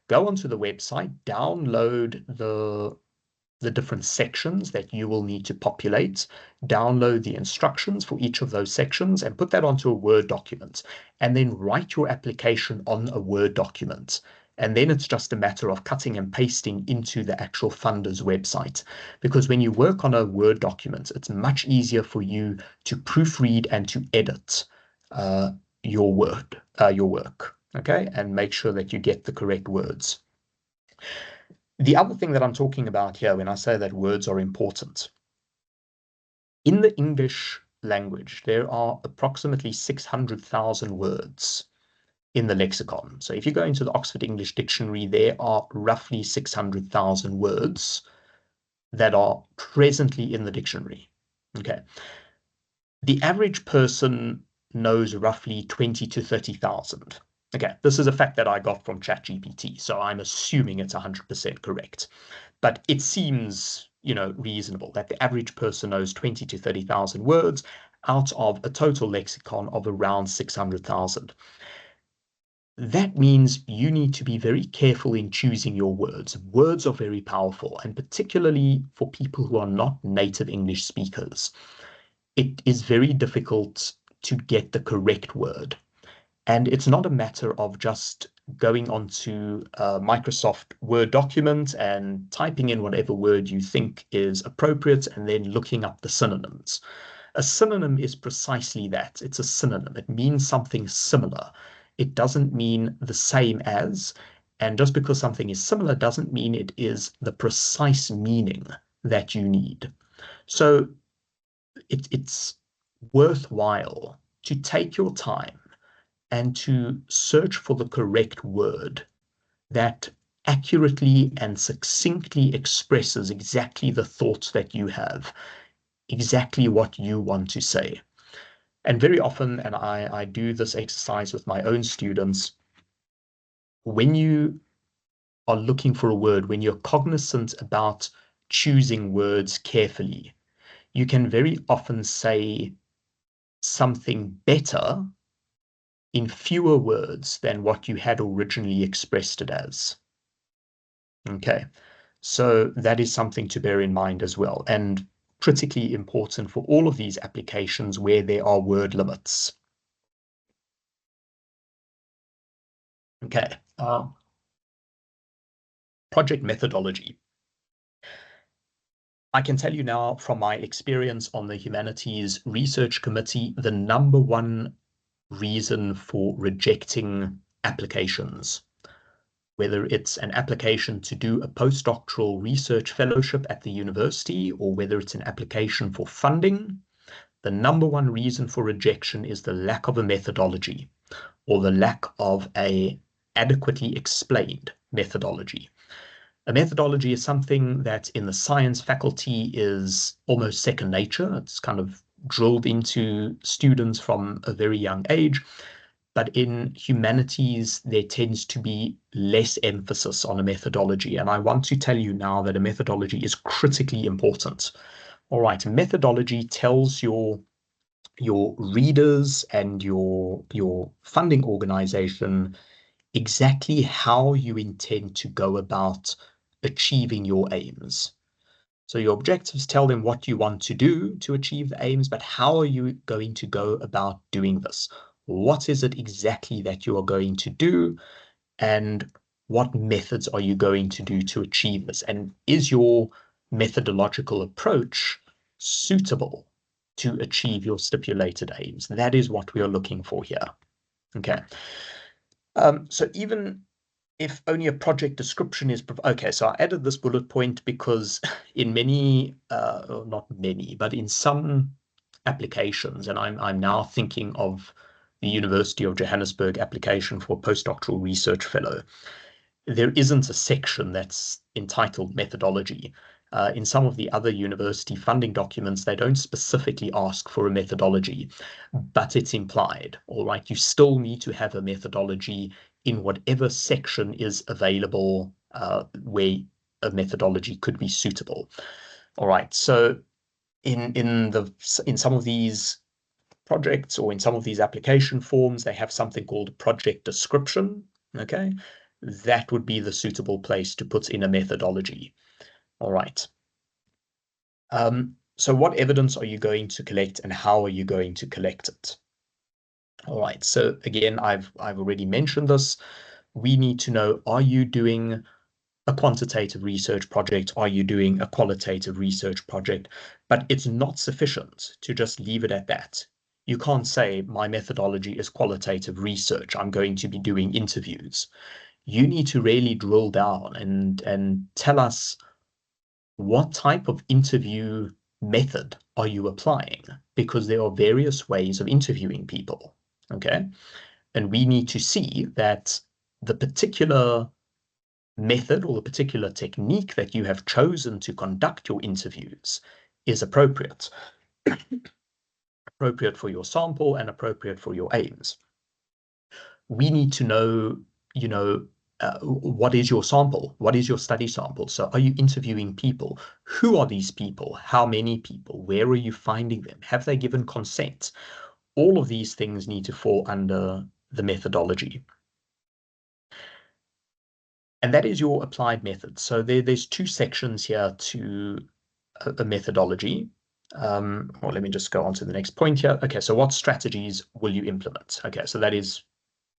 Go onto the website, download the different sections that you will need to populate, download the instructions for each of those sections and put that onto a Word document, and then write your application on a Word document. And then it's just a matter of cutting and pasting into the actual funder's website. Because when you work on a Word document, it's much easier for you to proofread and to edit your work, okay, and make sure that you get the correct words. The other thing that I'm talking about here when I say that words are important, in the English language, there are approximately 600,000 words in the lexicon. So if you go into the Oxford English Dictionary, there are roughly 600,000 words that are presently in the dictionary. Okay. The average person knows roughly 20 to 30,000. Okay, this is a fact that I got from ChatGPT, so I'm assuming it's 100% correct. But it seems, reasonable that the average person knows 20 to 30,000 words out of a total lexicon of around 600,000. That means you need to be very careful in choosing your words. Words are very powerful, and particularly for people who are not native English speakers, it is very difficult to get the correct word. And it's not a matter of just going onto a Microsoft Word document and typing in whatever word you think is appropriate and then looking up the synonyms. A synonym is precisely that. It's a synonym. It means something similar. It doesn't mean the same as, and just because something is similar doesn't mean it is the precise meaning that you need. So it's worthwhile to take your time and to search for the correct word that accurately and succinctly expresses exactly the thoughts that you have, exactly what you want to say. And very often, and I do this exercise with my own students, when you are looking for a word, when you're cognizant about choosing words carefully, you can very often say something better in fewer words than what you had originally expressed it as. Okay, so that is something to bear in mind as well, and critically important for all of these applications where there are word limits. Okay, project methodology. I can tell you now from my experience on the Humanities Research Committee, the number one reason for rejecting applications, whether it's an application to do a postdoctoral research fellowship at the university or whether it's an application for funding, the number one reason for rejection is the lack of a methodology or the lack of a adequately explained methodology. A methodology is something that in the science faculty is almost second nature. It's kind of drilled into students from a very young age. but in humanities, there tends to be less emphasis on a methodology. And I want to tell you now that a methodology is critically important. All right, methodology tells your readers and your funding organization exactly how you intend to go about achieving your aims. So your objectives tell them what you want to do to achieve the aims, but how are you going to go about doing this? What is it exactly that you are going to do? And what methods are you going to do to achieve this? And is your methodological approach suitable to achieve your stipulated aims? That is what we are looking for here. Okay. So even if only a project description is okay, so I added this bullet point because in many, not many, but in some applications, and I'm now thinking of the University of Johannesburg application for postdoctoral research fellow, there isn't a section that's entitled methodology. In some of the other university funding documents, they don't specifically ask for a methodology, but it's implied. All right, you still need to have a methodology in whatever section is available where a methodology could be suitable. All right, so in some of these projects or in some of these application forms, they have something called project description. Okay, that would be the suitable place to put in a methodology. All right. So what evidence are you going to collect and how are you going to collect it? All right. So again, I've already mentioned this. We need to know, are you doing a quantitative research project? Are you doing a qualitative research project? But it's not sufficient to just leave it at that. You can't say my methodology is qualitative research. I'm going to be doing interviews. You need to really drill down and tell us what type of interview method are you applying? Because there are various ways of interviewing people, okay? And we need to see that the particular method or the particular technique that you have chosen to conduct your interviews is appropriate. Appropriate for your sample and appropriate for your aims. We need to know, what is your sample? What is your study sample? So are you interviewing people? Who are these people? How many people? Where are you finding them? Have they given consent? All of these things need to fall under the methodology. And that is your applied method. So there's two sections here to a methodology. Well, let me just go on to the next point here. Okay, so what strategies will you implement? Okay, so that is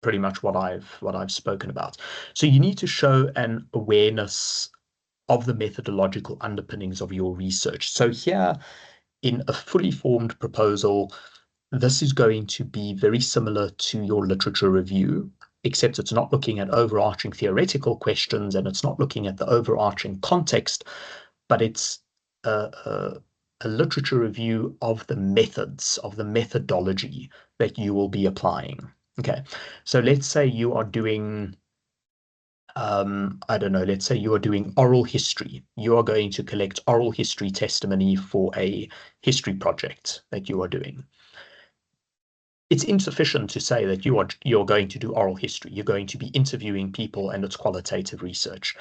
pretty much what I've spoken about. So you need to show an awareness of the methodological underpinnings of your research. So here in a fully formed proposal, this is going to be very similar to your literature review, except it's not looking at overarching theoretical questions and it's not looking at the overarching context, but it's a literature review of the methods, of the methodology that you will be applying. Okay, so let's say you are doing, I don't know, let's say you are doing oral history. You are going to collect oral history testimony for a history project that you are doing. It's insufficient to say that you're going to do oral history. You're going to be interviewing people and it's qualitative research.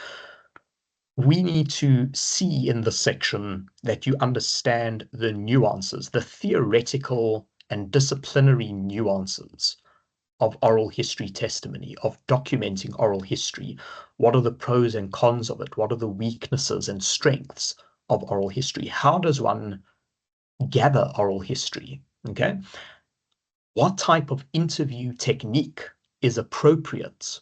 We need to see in the section that you understand the nuances, the theoretical and disciplinary nuances of oral history testimony, of documenting oral history. What are the pros and cons of it? What are the weaknesses and strengths of oral history? How does one gather oral history? Okay. What type of interview technique is appropriate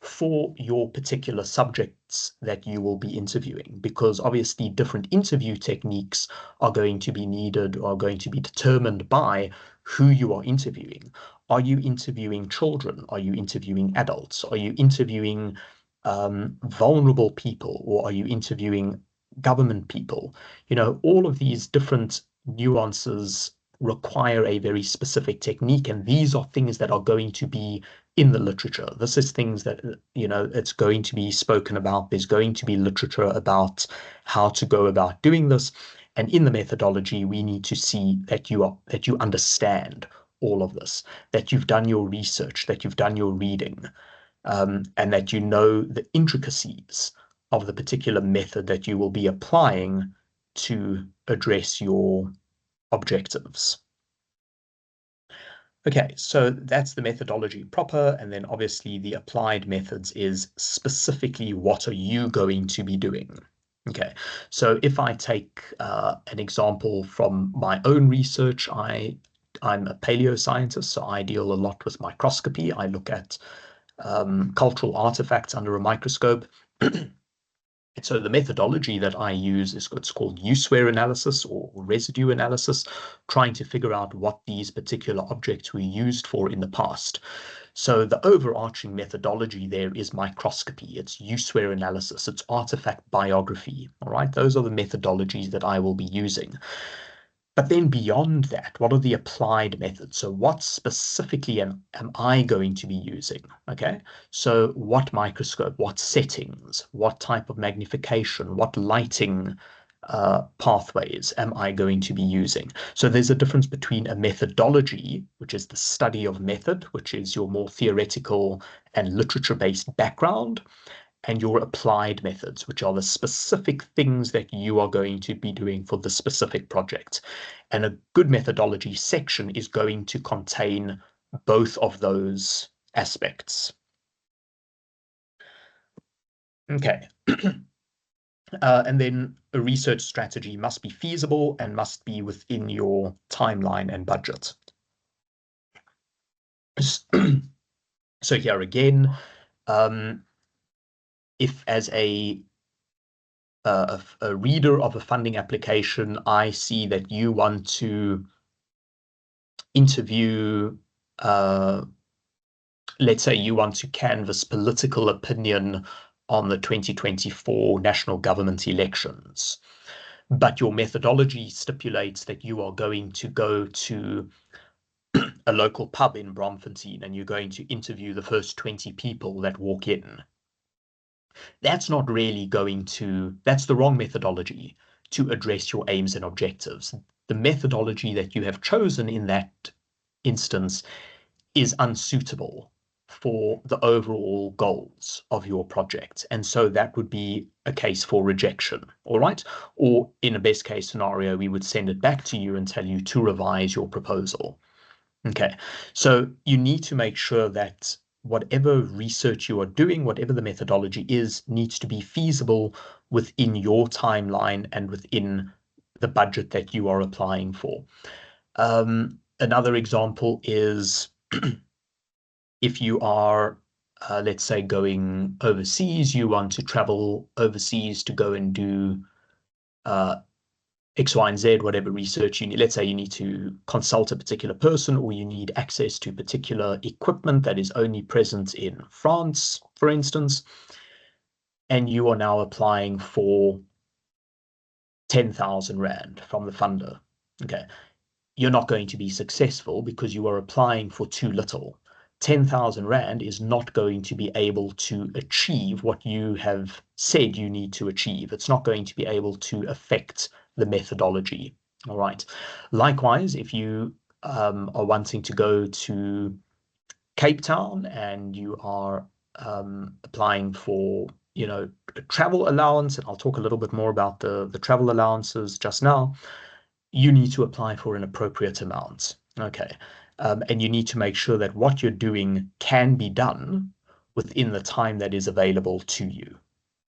for your particular subjects that you will be interviewing? Because obviously different interview techniques are going to be needed or are going to be determined by who you are interviewing. Are you interviewing children? Are you interviewing adults? Are you interviewing vulnerable people, or are you interviewing government people? All of these different nuances require a very specific technique, and these are things that are going to be in the literature. This is things that, it's going to be spoken about. There's going to be literature about how to go about doing this. And in the methodology, we need to see that you understand all of this, that you've done your research, that you've done your reading, and that you know the intricacies of the particular method that you will be applying to address your objectives. Okay, so that's the methodology proper, and then obviously the applied methods is specifically what are you going to be doing. Okay, so if I take an example from my own research, I'm a paleoscientist, so I deal a lot with microscopy. I look at cultural artifacts under a microscope. So the methodology that I use is what's called use-where analysis or residue analysis, trying to figure out what these particular objects were used for in the past. So the overarching methodology there is microscopy, it's use-where analysis, it's artifact biography, all right? Those are the methodologies that I will be using. But then beyond that, what are the applied methods? So what specifically am I going to be using? Okay, so what microscope, what settings, what type of magnification, what lighting pathways am I going to be using? So there's a difference between a methodology, which is the study of method, which is your more theoretical and literature-based background, and your applied methods, which are the specific things that you are going to be doing for the specific project. And a good methodology section is going to contain both of those aspects. Okay. And then a research strategy must be feasible and must be within your timeline and budget. So here again, if as a reader of a funding application, I see that you want to interview, let's say you want to canvass political opinion on the 2024 national government elections, but your methodology stipulates that you are going to go to a local pub in Bromfontein and you're going to interview the first 20 people that walk in. That's not really going to, that's the wrong methodology to address your aims and objectives. The methodology that you have chosen in that instance is unsuitable for the overall goals of your project. And so that would be a case for rejection, all right? Or in a best case scenario, we would send it back to you and tell you to revise your proposal. Okay, so you need to make sure that whatever research you are doing, whatever the methodology is, needs to be feasible within your timeline and within the budget that you are applying for. Another example is if you are, let's say, going overseas, you want to travel overseas to go and do X, Y, and Z, whatever research you need. Let's say you need to consult a particular person, or you need access to particular equipment that is only present in France, for instance, and you are now applying for 10,000 Rand from the funder. Okay, you're not going to be successful because you are applying for too little. 10,000 Rand is not going to be able to achieve what you have said you need to achieve. It's not going to be able to affect the methodology. All right. Likewise, if you are wanting to go to Cape Town and you are applying for, you know, a travel allowance, and I'll talk a little bit more about the travel allowances just now, you need to apply for an appropriate amount. Okay. And you need to make sure that what you're doing can be done within the time that is available to you.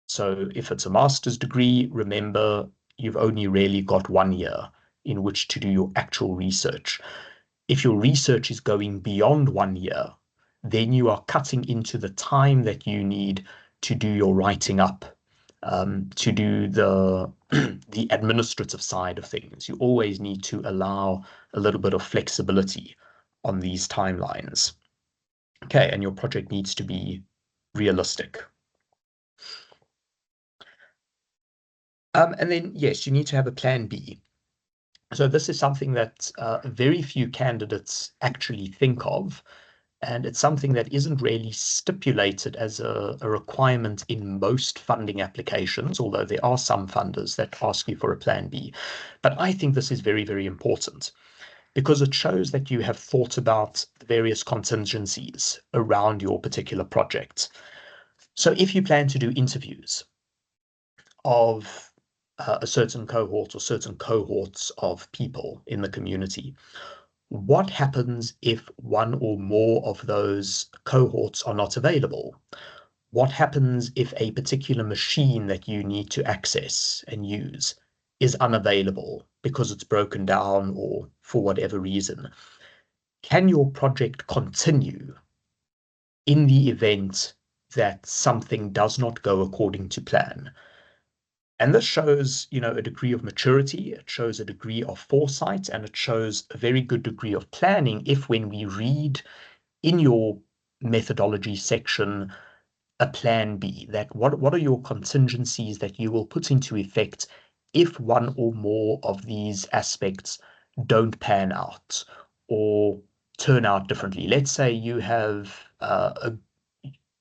So if it's a master's degree, remember, you've only really got 1 year in which to do your actual research. If your research is going beyond 1 year, then you are cutting into the time that you need to do your writing up, to do the administrative side of things. You always need to allow a little bit of flexibility on these timelines. Okay, and your project needs to be realistic. And then, yes, you need to have a plan B. So this is something that very few candidates actually think of, and it's something that isn't really stipulated as a requirement in most funding applications, although there are some funders that ask you for a plan B. But I think this is very, very important, because it shows that you have thought about the various contingencies around your particular project. So if you plan to do interviews of a certain cohort or certain cohorts of people in the community, what happens if one or more of those cohorts are not available? What happens if a particular machine that you need to access and use is unavailable because it's broken down or for whatever reason? Can your project continue in the event that something does not go according to plan? And this shows, a degree of maturity, it shows a degree of foresight, and it shows a very good degree of planning if, when we read in your methodology section a plan B, that what are your contingencies that you will put into effect if one or more of these aspects don't pan out or turn out differently. Let's say you have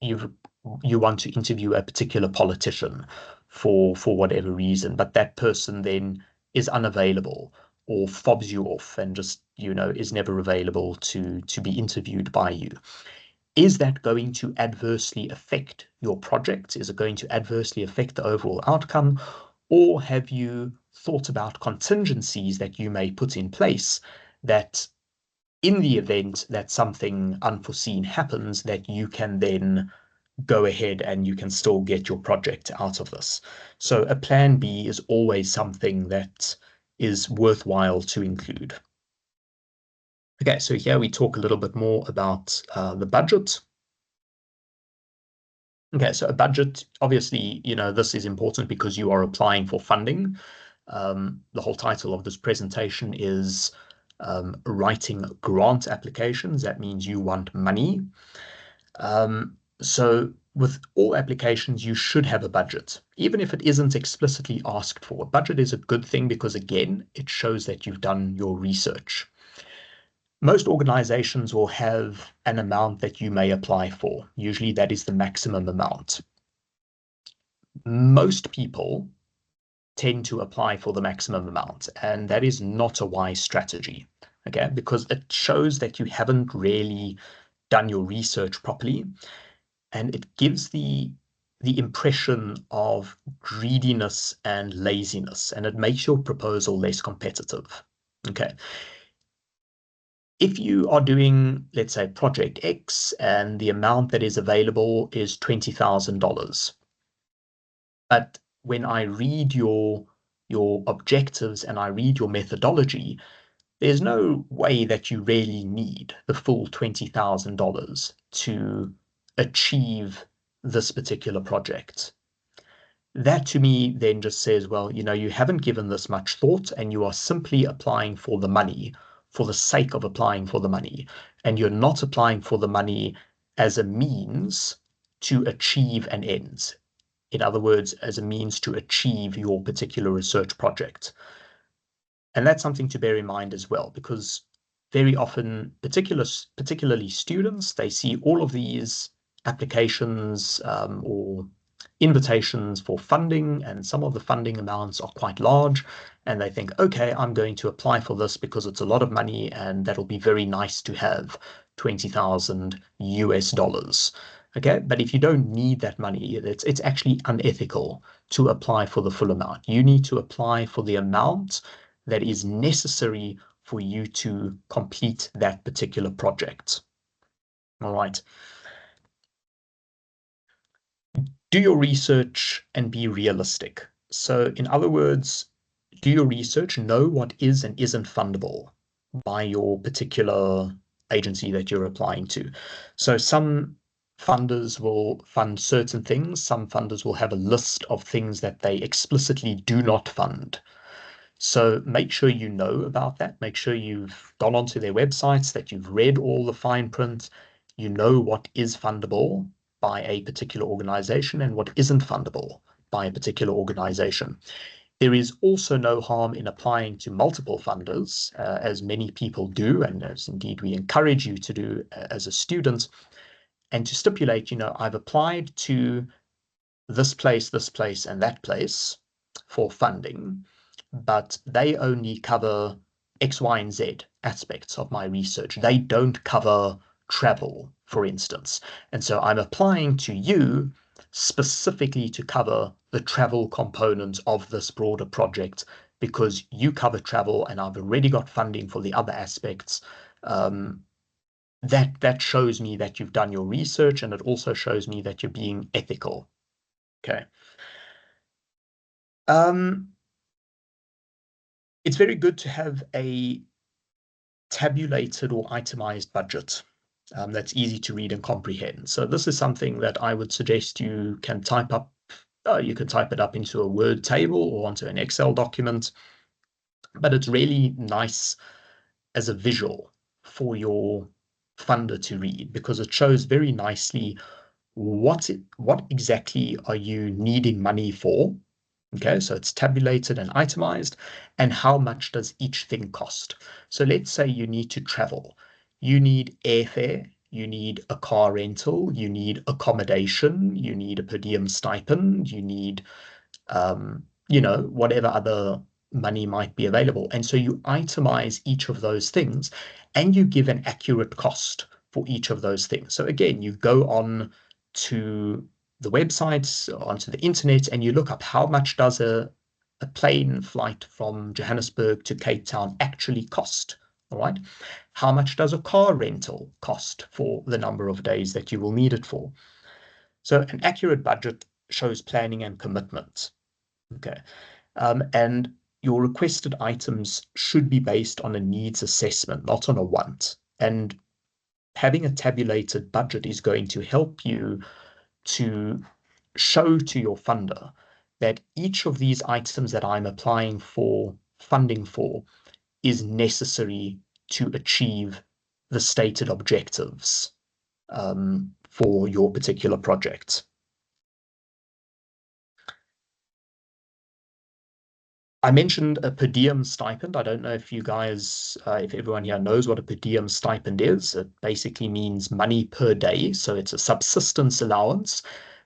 you want to interview a particular politician for whatever reason, but that person then is unavailable or fobs you off and just is never available to be interviewed by you. Is that going to adversely affect your project? Is it going to adversely affect the overall outcome? Or have you thought about contingencies that you may put in place that in the event that something unforeseen happens, that you can then go ahead and you can still get your project out of this? So a plan B is always something that is worthwhile to include. Okay, so here we talk a little bit more about the budget. Okay, so a budget, obviously, this is important because you are applying for funding. The whole title of this presentation is writing grant applications. That means you want money. So with all applications, you should have a budget, even if it isn't explicitly asked for. A budget is a good thing because, again, it shows that you've done your research. Most organizations will have an amount that you may apply for. Usually that is the maximum amount. Most people tend to apply for the maximum amount, and that is not a wise strategy, okay? Because it shows that you haven't really done your research properly, and it gives the impression of greediness and laziness, and it makes your proposal less competitive, okay? If you are doing, let's say, project X, and the amount that is available is $20,000, but when I read your objectives and I read your methodology, there's no way that you really need the full $20,000 to achieve this particular project. That to me then just says, well, you haven't given this much thought and you are simply applying for the money for the sake of applying for the money. And you're not applying for the money as a means to achieve an end. In other words, as a means to achieve your particular research project. And that's something to bear in mind as well, because very often, particularly students, they see all of these applications or invitations for funding, and some of the funding amounts are quite large, and they think, okay, I'm going to apply for this because it's a lot of money and that'll be very nice to have 20,000 US dollars. Okay, but if you don't need that money, it's actually unethical to apply for the full amount. You need to apply for the amount that is necessary for you to complete that particular project. All right. Do your research and be realistic. So in other words, do your research, know what is and isn't fundable by your particular agency that you're applying to. So some funders will fund certain things. Some funders will have a list of things that they explicitly do not fund. So make sure you know about that. Make sure you've gone onto their websites, that you've read all the fine print, you know what is fundable by a particular organization and what isn't fundable by a particular organization. There is also no harm in applying to multiple funders, as many people do, and as indeed we encourage you to do as a student, and to stipulate, I've applied to this place, and that place for funding, but they only cover X, Y, and Z aspects of my research. They don't cover travel, for instance. And so I'm applying to you specifically to cover the travel component of this broader project because you cover travel and I've already got funding for the other aspects. That shows me that you've done your research, and it also shows me that you're being ethical. Okay. It's very good to have a tabulated or itemized budget that's easy to read and comprehend. So this is something that I would suggest you can type up. You can type it up into a Word table or onto an Excel document, but it's really nice as a visual for your funder to read because it shows very nicely what exactly are you needing money for. Okay, so it's tabulated and itemized, and how much does each thing cost? So let's say you need to travel. You need airfare, you need a car rental, you need accommodation, you need a per diem stipend, you need whatever other money might be available. And so you itemize each of those things and you give an accurate cost for each of those things. So again, you go on to the websites, onto the internet, and you look up how much does a plane flight from Johannesburg to Cape Town actually cost? All right. How much does a car rental cost for the number of days that you will need it for? So an accurate budget shows planning and commitment. Okay. And your requested items should be based on a needs assessment, not on a want. And having a tabulated budget is going to help you to show to your funder that each of these items that I'm applying for funding for is necessary to achieve the stated objectives for your particular project. I mentioned a per diem stipend. I don't know if you guys, if everyone here knows what a per diem stipend is. It basically means money per day. So it's a subsistence allowance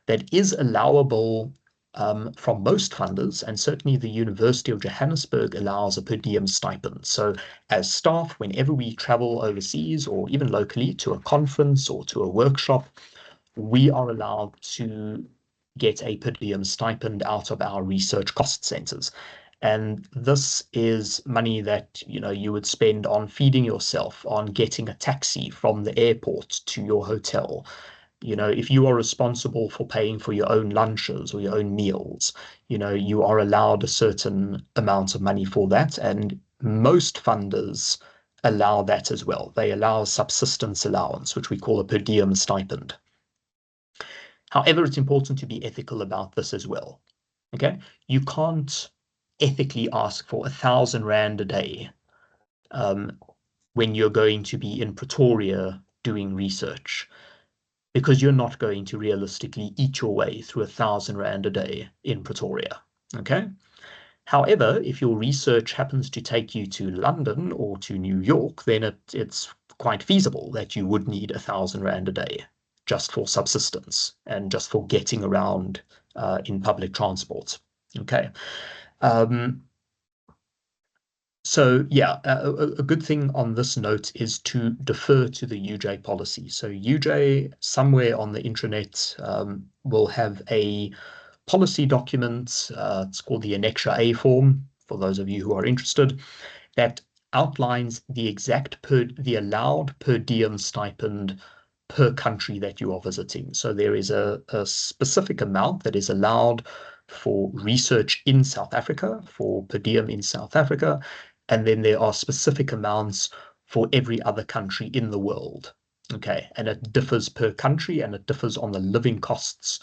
that is allowable from most funders, and certainly the University of Johannesburg allows a per diem stipend. So as staff, whenever we travel overseas or even locally to a conference or to a workshop, we are allowed to get a per diem stipend out of our research cost centers. And this is money that you would spend on feeding yourself, on getting a taxi from the airport to your hotel. If you are responsible for paying for your own lunches or your own meals, you are allowed a certain amount of money for that. And most funders allow that as well. They allow subsistence allowance, which we call a per diem stipend. However, it's important to be ethical about this as well. Okay, you can't ethically ask for 1,000 Rand a day when you're going to be in Pretoria doing research, because you're not going to realistically eat your way through 1,000 Rand a day in Pretoria. Okay. However, if your research happens to take you to London or to New York, then it's quite feasible that you would need 1,000 Rand a day just for subsistence and just for getting around in public transport. Okay. So yeah, a good thing on this note is to defer to the UJ policy. So UJ, somewhere on the intranet, will have a policy document. It's called the Annexure A form, for those of you who are interested, that outlines the allowed per diem stipend per country that you are visiting. So there is a specific amount that is allowed for research in South Africa, for per diem in South Africa, and then there are specific amounts for every other country in the world. Okay, and it differs per country and it differs on the living costs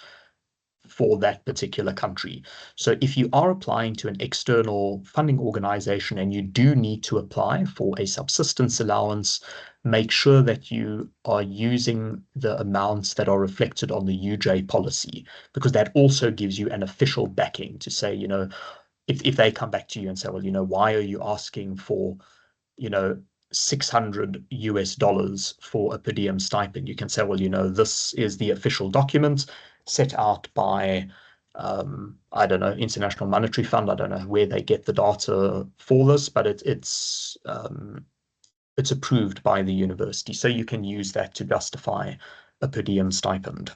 for that particular country. So if you are applying to an external funding organization and you do need to apply for a subsistence allowance, make sure that you are using the amounts that are reflected on the UJ policy, because that also gives you an official backing to say, if they come back to you and say, well, why are you asking for, $600 for a per diem stipend? You can say, well, this is the official document set out by I don't know, International Monetary Fund. I don't know where they get the data for this, but it's approved by the university, so you can use that to justify a per diem stipend.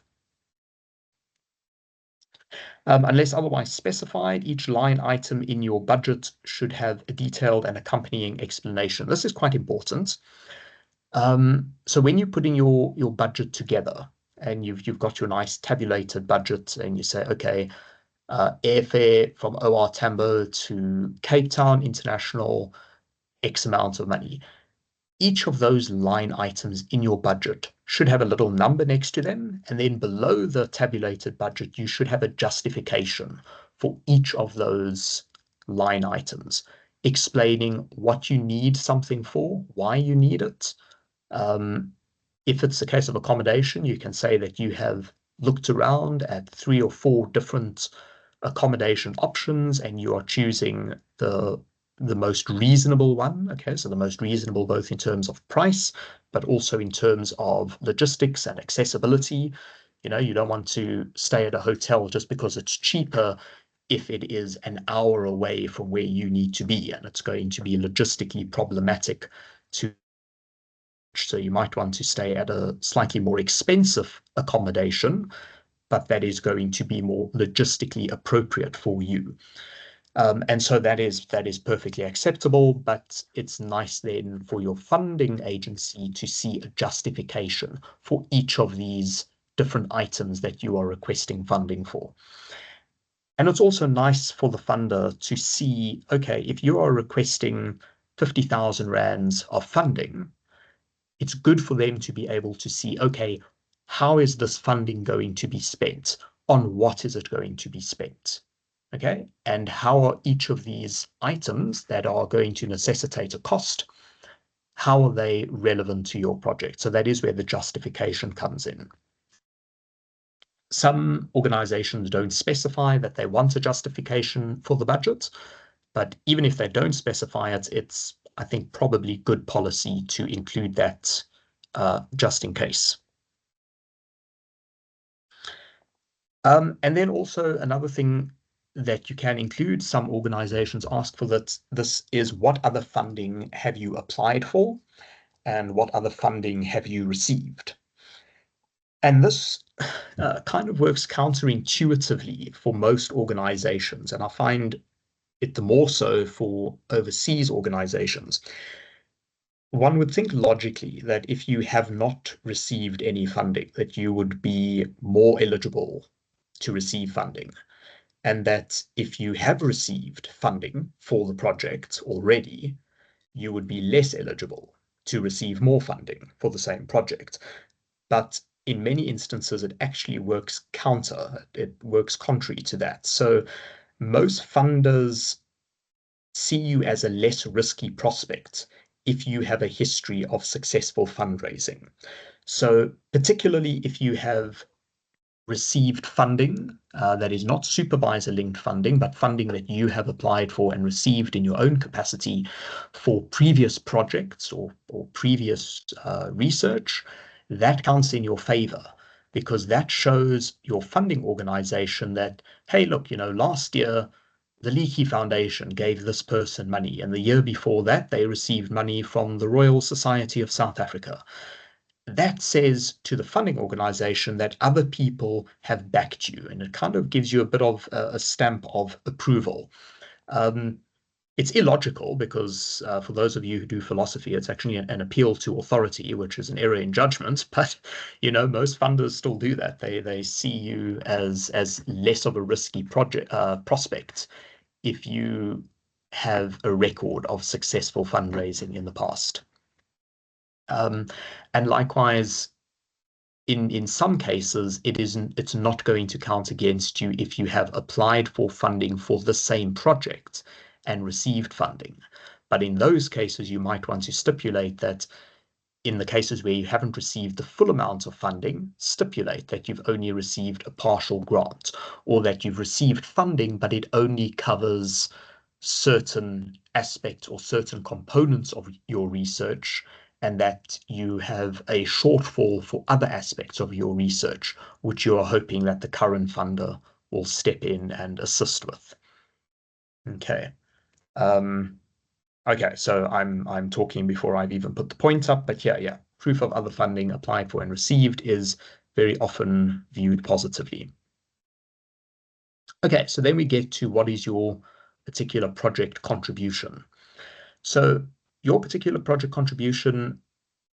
Unless otherwise specified, each line item in your budget should have a detailed and accompanying explanation. This is quite important. So when you're putting your budget together and you've got your nice tabulated budget and you say, okay, airfare from OR Tambo to Cape Town International, X amount of money. Each of those line items in your budget should have a little number next to them. And then below the tabulated budget, you should have a justification for each of those line items, explaining what you need something for, why you need it. If it's a case of accommodation, you can say that you have looked around at 3 or 4 different accommodation options and you are choosing the most reasonable one. Okay, so the most reasonable both in terms of price, but also in terms of logistics and accessibility. You know, you don't want to stay at a hotel just because it's cheaper if it is an hour away from where you need to be and it's going to be logistically problematic to. So you might want to stay at a slightly more expensive accommodation, but that is going to be more logistically appropriate for you. And so that is perfectly acceptable, but it's nice then for your funding agency to see a justification for each of these different items that you are requesting funding for. And it's also nice for the funder to see, okay, if you are requesting 50,000 rands of funding, it's good for them to be able to see, okay, how is this funding going to be spent? On what is it going to be spent? Okay, and how are each of these items that are going to necessitate a cost, how are they relevant to your project? So that is where the justification comes in. Some organizations don't specify that they want a justification for the budget, but even if they don't specify it, it's, I think, probably good policy to include that just in case. And then also another thing that you can include, some organizations ask for that. This is what other funding have you applied for and what other funding have you received? And this kind of works counterintuitively for most organizations. And I find it the more so for overseas organizations. One would think logically that if you have not received any funding, that you would be more eligible to receive funding. And that if you have received funding for the project already, you would be less eligible to receive more funding for the same project. But in many instances, it actually works counter, it works contrary to that. So most funders see you as a less risky prospect if you have a history of successful fundraising. So particularly if you have received funding that is not supervisor-linked funding, but funding that you have applied for and received in your own capacity for previous projects or previous research, that counts in your favor because that shows your funding organization that, hey, look, you know, last year the Leakey Foundation gave this person money, and the year before that they received money from the Royal Society of South Africa. That says to the funding organization that other people have backed you, and it kind of gives you a bit of a stamp of approval. It's illogical because for those of you who do philosophy, it's actually an appeal to authority, which is an error in judgment. But you know, most funders still do that. They see you as less of a risky prospect if you have a record of successful fundraising in the past. And likewise, in some cases, it's not going to count against you if you have applied for funding for the same project and received funding. But in those cases, you might want to stipulate that in the cases where you haven't received the full amount of funding, stipulate that you've only received a partial grant, or that you've received funding, but it only covers certain aspects or certain components of your research, and that you have a shortfall for other aspects of your research, which you are hoping that the current funder will step in and assist with. Okay. Okay, so I'm talking before I've even put the point up, but yeah, proof of other funding applied for and received is very often viewed positively. Okay, so then we get to what is your particular project contribution. So your particular project contribution,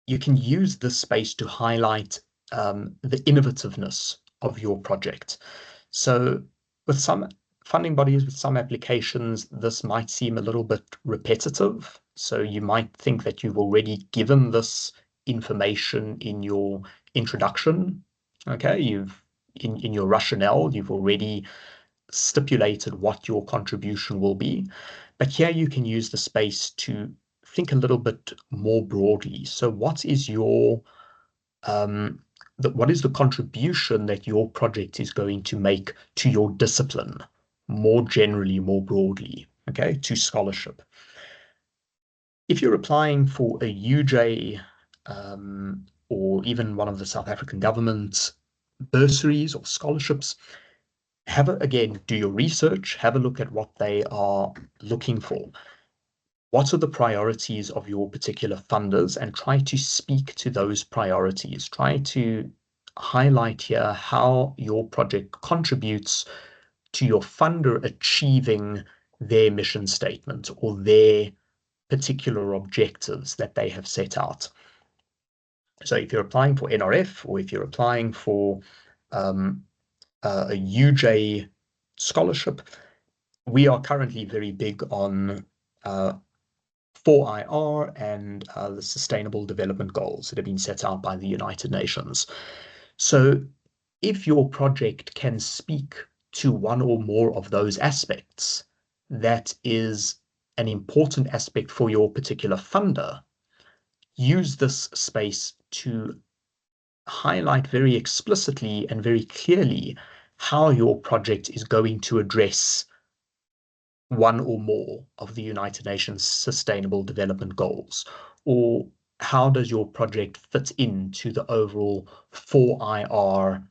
you can use this space to highlight the innovativeness of your project. So with some funding bodies, with some applications, this might seem a little bit repetitive. So you might think that you've already given this information in your introduction. Okay, in your rationale, you've already stipulated what your contribution will be. But here you can use the space to think a little bit more broadly. So what is your what is the contribution that your project is going to make to your discipline, more generally, more broadly, okay, to scholarship? If you're applying for a UJ or even one of the South African government's bursaries or scholarships, again, do your research, have a look at what they are looking for. What are the priorities of your particular funders, and try to speak to those priorities. Try to highlight here how your project contributes to your funder achieving their mission statement or their particular objectives that they have set out. So if you're applying for NRF, or if you're applying for a UJ scholarship, we are currently very big on 4IR and the Sustainable Development Goals that have been set out by the United Nations. So if your project can speak to one or more of those aspects, that is an important aspect for your particular funder. Use this space to highlight very explicitly and very clearly how your project is going to address one or more of the United Nations Sustainable Development Goals, or how does your project fit into the overall 4IR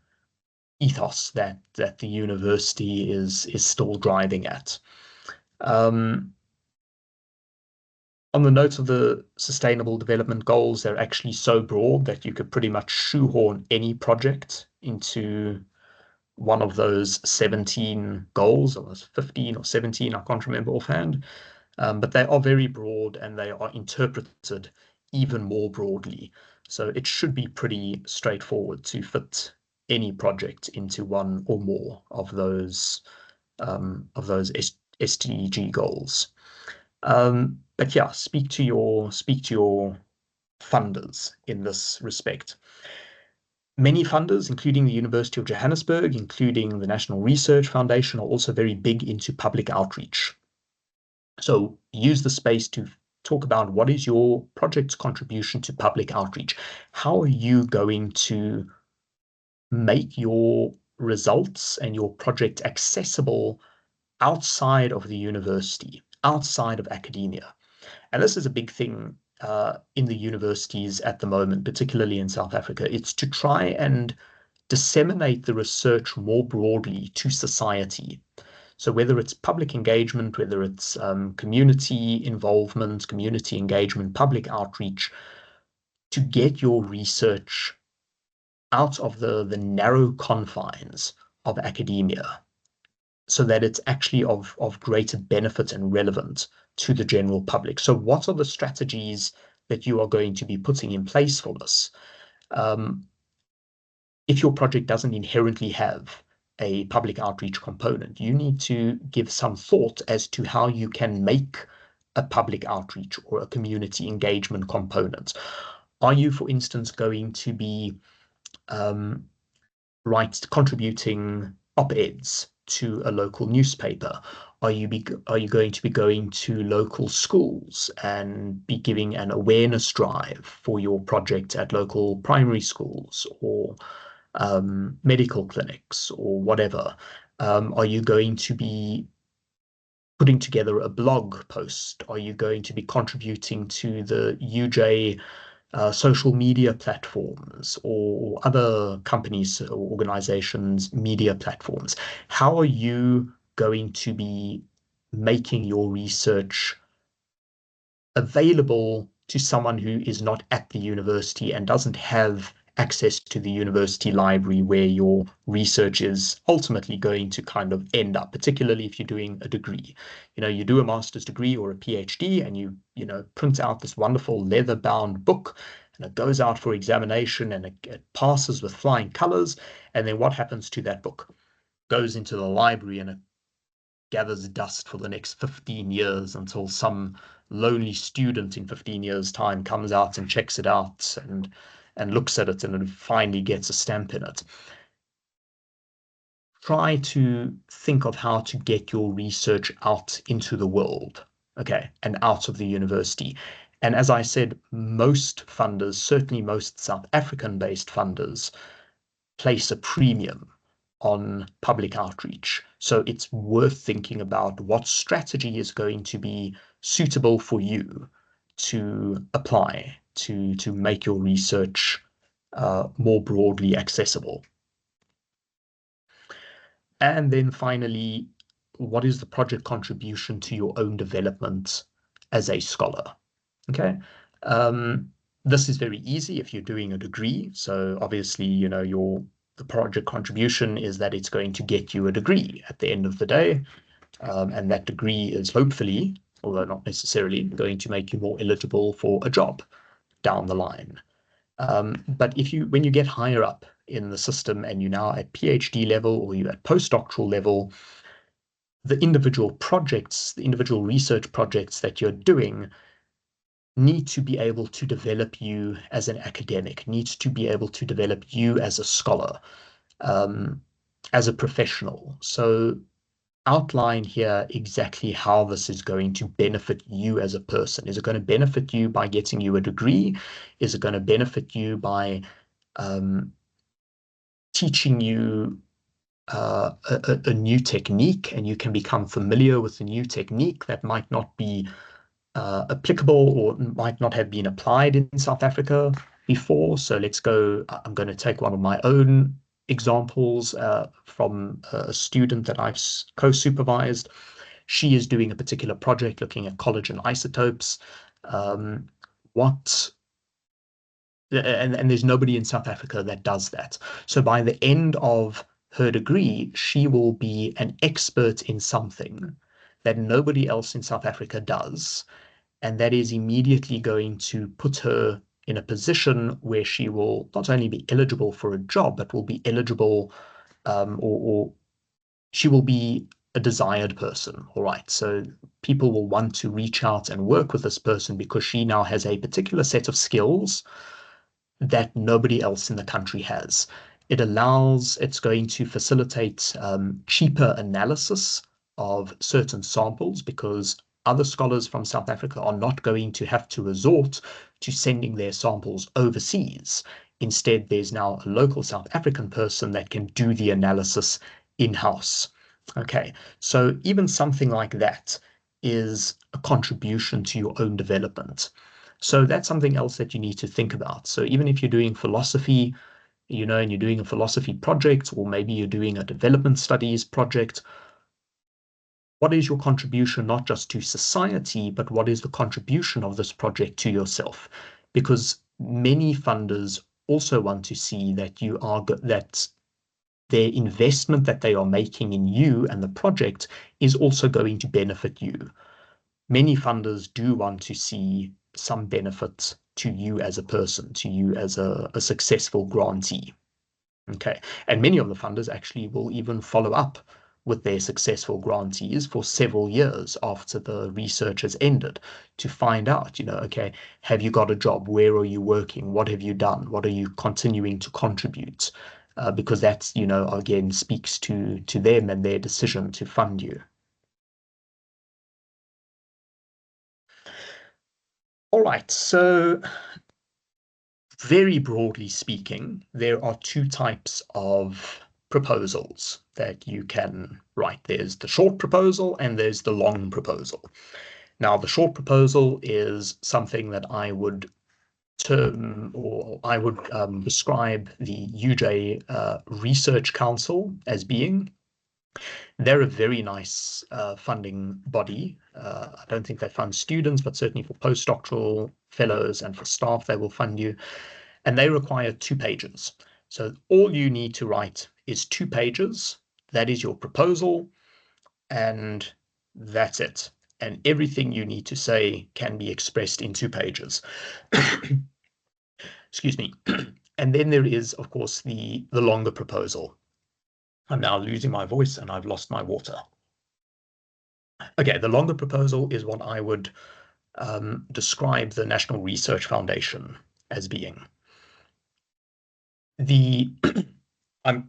ethos that the university is still driving at. On the note of the Sustainable Development Goals, they're actually so broad that you could pretty much shoehorn any project into one of those 17 goals, or 15 or 17, I can't remember offhand. But they are very broad and they are interpreted even more broadly. So it should be pretty straightforward to fit any project into one or more of those SDG goals. But yeah, speak to your funders in this respect. Many funders, including the University of Johannesburg, including the National Research Foundation, are also very big into public outreach. So use the space to talk about what is your project's contribution to public outreach. How are you going to make your results and your project accessible outside of the university, outside of academia? And this is a big thing in the universities at the moment, particularly in South Africa. It's to try and disseminate the research more broadly to society. So whether it's public engagement, whether it's community involvement, community engagement, public outreach, to get your research out of the narrow confines of academia so that it's actually of greater benefit and relevant to the general public. So what are the strategies that you are going to be putting in place for this? If your project doesn't inherently have a public outreach component, you need to give some thought as to how you can make a public outreach or a community engagement component. Are you, for instance, going to be contributing op-eds to a local newspaper? Are you going to be going to local schools and be giving an awareness drive for your project at local primary schools or medical clinics or whatever? Are you going to be putting together a blog post? Are you going to be contributing to the UJ social media platforms or other companies or organizations' media platforms. How are you going to be making your research available to someone who is not at the university and doesn't have access to the university library where your research is ultimately going to kind of end up, particularly if you're doing a degree? You do a master's degree or a PhD and you print out this wonderful leather-bound book and it goes out for examination and it passes with flying colors. And then what happens to that book? Goes into the library and it gathers dust for the next 15 years until some lonely student in 15 years' time comes out and checks it out and looks at it and it finally gets a stamp in it. Try to think of how to get your research out into the world, okay, and out of the university. And as I said, most funders, certainly most South African-based funders, place a premium on public outreach. So it's worth thinking about what strategy is going to be suitable for you to apply to make your research more broadly accessible. And then finally, what is the project contribution to your own development as a scholar? Okay. This is very easy if you're doing a degree. So obviously, the project contribution is that it's going to get you a degree at the end of the day. And that degree is hopefully, although not necessarily, going to make you more eligible for a job down the line. But when you get higher up in the system and you're now at PhD level or you're at postdoctoral level, the individual projects, the individual research projects that you're doing need to be able to develop you as an academic, needs to be able to develop you as a scholar, as a professional. So outline here exactly how this is going to benefit you as a person. Is it going to benefit you by getting you a degree? Is it going to benefit you by teaching you a new technique and you can become familiar with the new technique that might not be applicable or might not have been applied in South Africa before? So let's go. I'm going to take one of my own examples from a student that I've co-supervised. She is doing a particular project looking at collagen isotopes. And there's nobody in South Africa that does that. So by the end of her degree, she will be an expert in something that nobody else in South Africa does. And that is immediately going to put her in a position where she will not only be eligible for a job, but will be eligible or she will be a desired person. All right. So people will want to reach out and work with this person because she now has a particular set of skills that nobody else in the country has. It's going to facilitate cheaper analysis of certain samples because other scholars from South Africa are not going to have to resort to sending their samples overseas. Instead, there's now a local South African person that can do the analysis in-house. Okay, so even something like that is a contribution to your own development. So that's something else that you need to think about. So even if you're doing philosophy, and you're doing a philosophy project, or maybe you're doing a development studies project, what is your contribution not just to society, but what is the contribution of this project to yourself? Because many funders also want to see that that their investment that they are making in you and the project is also going to benefit you. Many funders do want to see some benefit to you as a person, to you as a successful grantee. Okay. And many of the funders actually will even follow up with their successful grantees for several years after the research has ended to find out, okay, have you got a job? Where are you working? What have you done? What are you continuing to contribute? Because that's, again, speaks to them and their decision to fund you. All right, so very broadly speaking, there are two types of proposals that you can write. There's the short proposal and there's the long proposal. Now, the short proposal is something that I would term, or I would describe the UJ Research Council as being. They're a very nice funding body. I don't think they fund students, but certainly for postdoctoral fellows and for staff, they will fund you. And they require 2 pages. So all you need to write is 2 pages. That is your proposal, and that's it. And everything you need to say can be expressed in 2 pages. Excuse me. And then there is, of course, the longer proposal. I'm now losing my voice and I've lost my water. Okay, the longer proposal is what I would describe the National Research Foundation as being.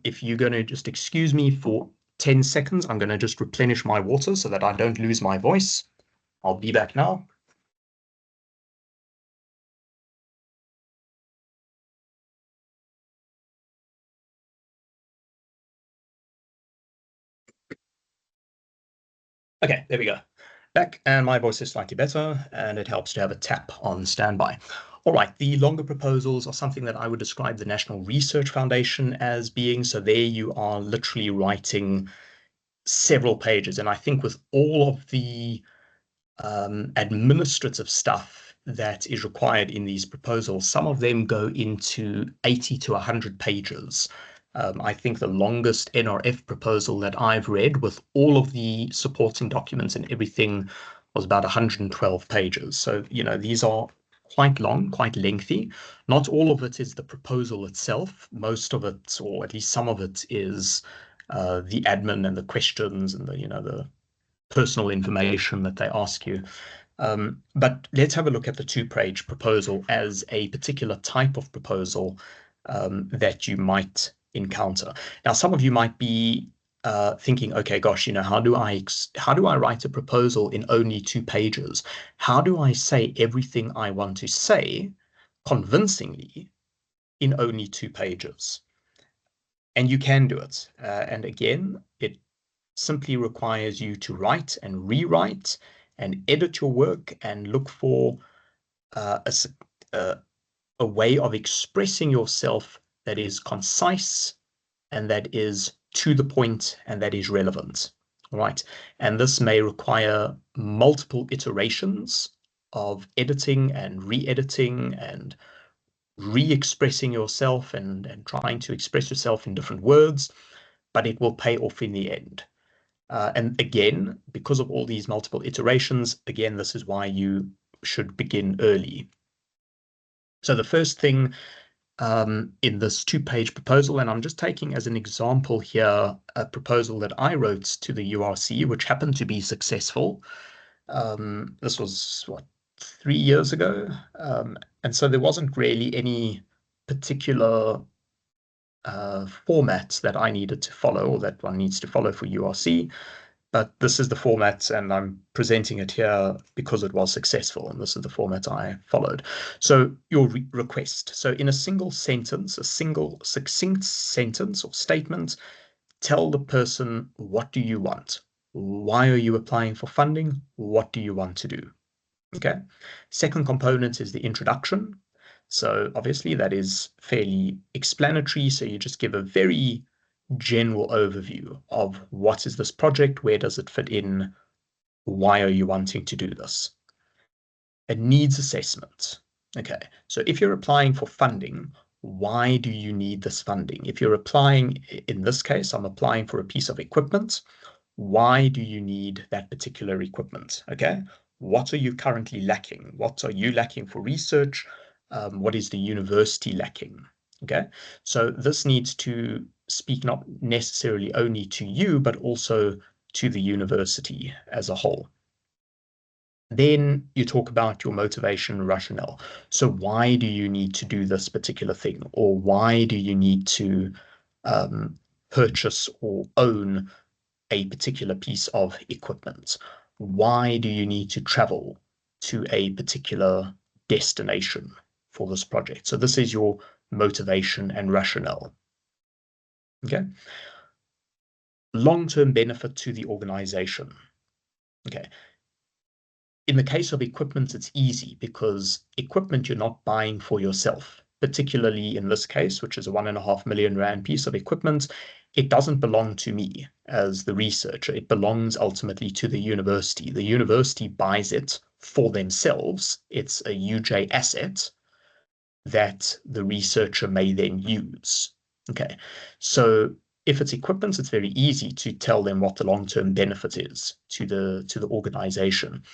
If you're going to just excuse me for 10 seconds, I'm going to just replenish my water so that I don't lose my voice. I'll be back now. Okay, there we go. Back, and my voice is slightly better, and it helps to have a tap on standby. All right, the longer proposals are something that I would describe the National Research Foundation as being. So there you are literally writing several pages. And I think with all of the administrative stuff that is required in these proposals, some of them go into 80 to 100 pages. I think the longest NRF proposal that I've read with all of the supporting documents and everything was about 112 pages. So, you know, these are quite long, quite lengthy. Not all of it is the proposal itself. Most of it, or at least some of it, is the admin and the questions and the, you know, the personal information that they ask you. But let's have a look at the 2-page proposal as a particular type of proposal that you might encounter. Now, some of you might be thinking, okay, gosh, you know, how do I write a proposal in only 2 pages? How do I say everything I want to say convincingly in only 2 pages? And you can do it. And again, it simply requires you to write and rewrite and edit your work and look for a way of expressing yourself that is concise and that is to the point and that is relevant. All right. And this may require multiple iterations of editing and re-editing and re-expressing yourself and trying to express yourself in different words, but it will pay off in the end. And again, because of all these multiple iterations, again, this is why you should begin early. So the first thing in this 2-page proposal, and I'm just taking as an example here a proposal that I wrote to the URC, which happened to be successful. This was, what, 3 years ago? And so there wasn't really any particular format that I needed to follow or that one needs to follow for URC. But this is the format, and I'm presenting it here because it was successful, and this is the format I followed. So your request. So in a single sentence, a single succinct sentence or statement, tell the person, what do you want? Why are you applying for funding? What do you want to do? Okay. Second component is the introduction. So obviously that is fairly explanatory. So you just give a very general overview of what is this project, where does it fit in, why are you wanting to do this? A needs assessment. Okay, so if you're applying for funding, why do you need this funding? If you're applying, in this case, I'm applying for a piece of equipment, why do you need that particular equipment? Okay, what are you currently lacking? What are you lacking for research? What is the university lacking? Okay, so this needs to speak not necessarily only to you, but also to the university as a whole. Then you talk about your motivation rationale. So why do you need to do this particular thing? Or why do you need to purchase or own a particular piece of equipment? Why do you need to travel to a particular destination for this project? So this is your motivation and rationale. Okay. Long-term benefit to the organization. Okay. In the case of equipment, it's easy because equipment you're not buying for yourself, particularly in this case, which is a 1.5 million rand piece of equipment. It doesn't belong to me as the researcher. It belongs ultimately to the university. The university buys it for themselves. It's a UJ asset that the researcher may then use. Okay, so if it's equipment, it's very easy to tell them what the long-term benefit is to the organization.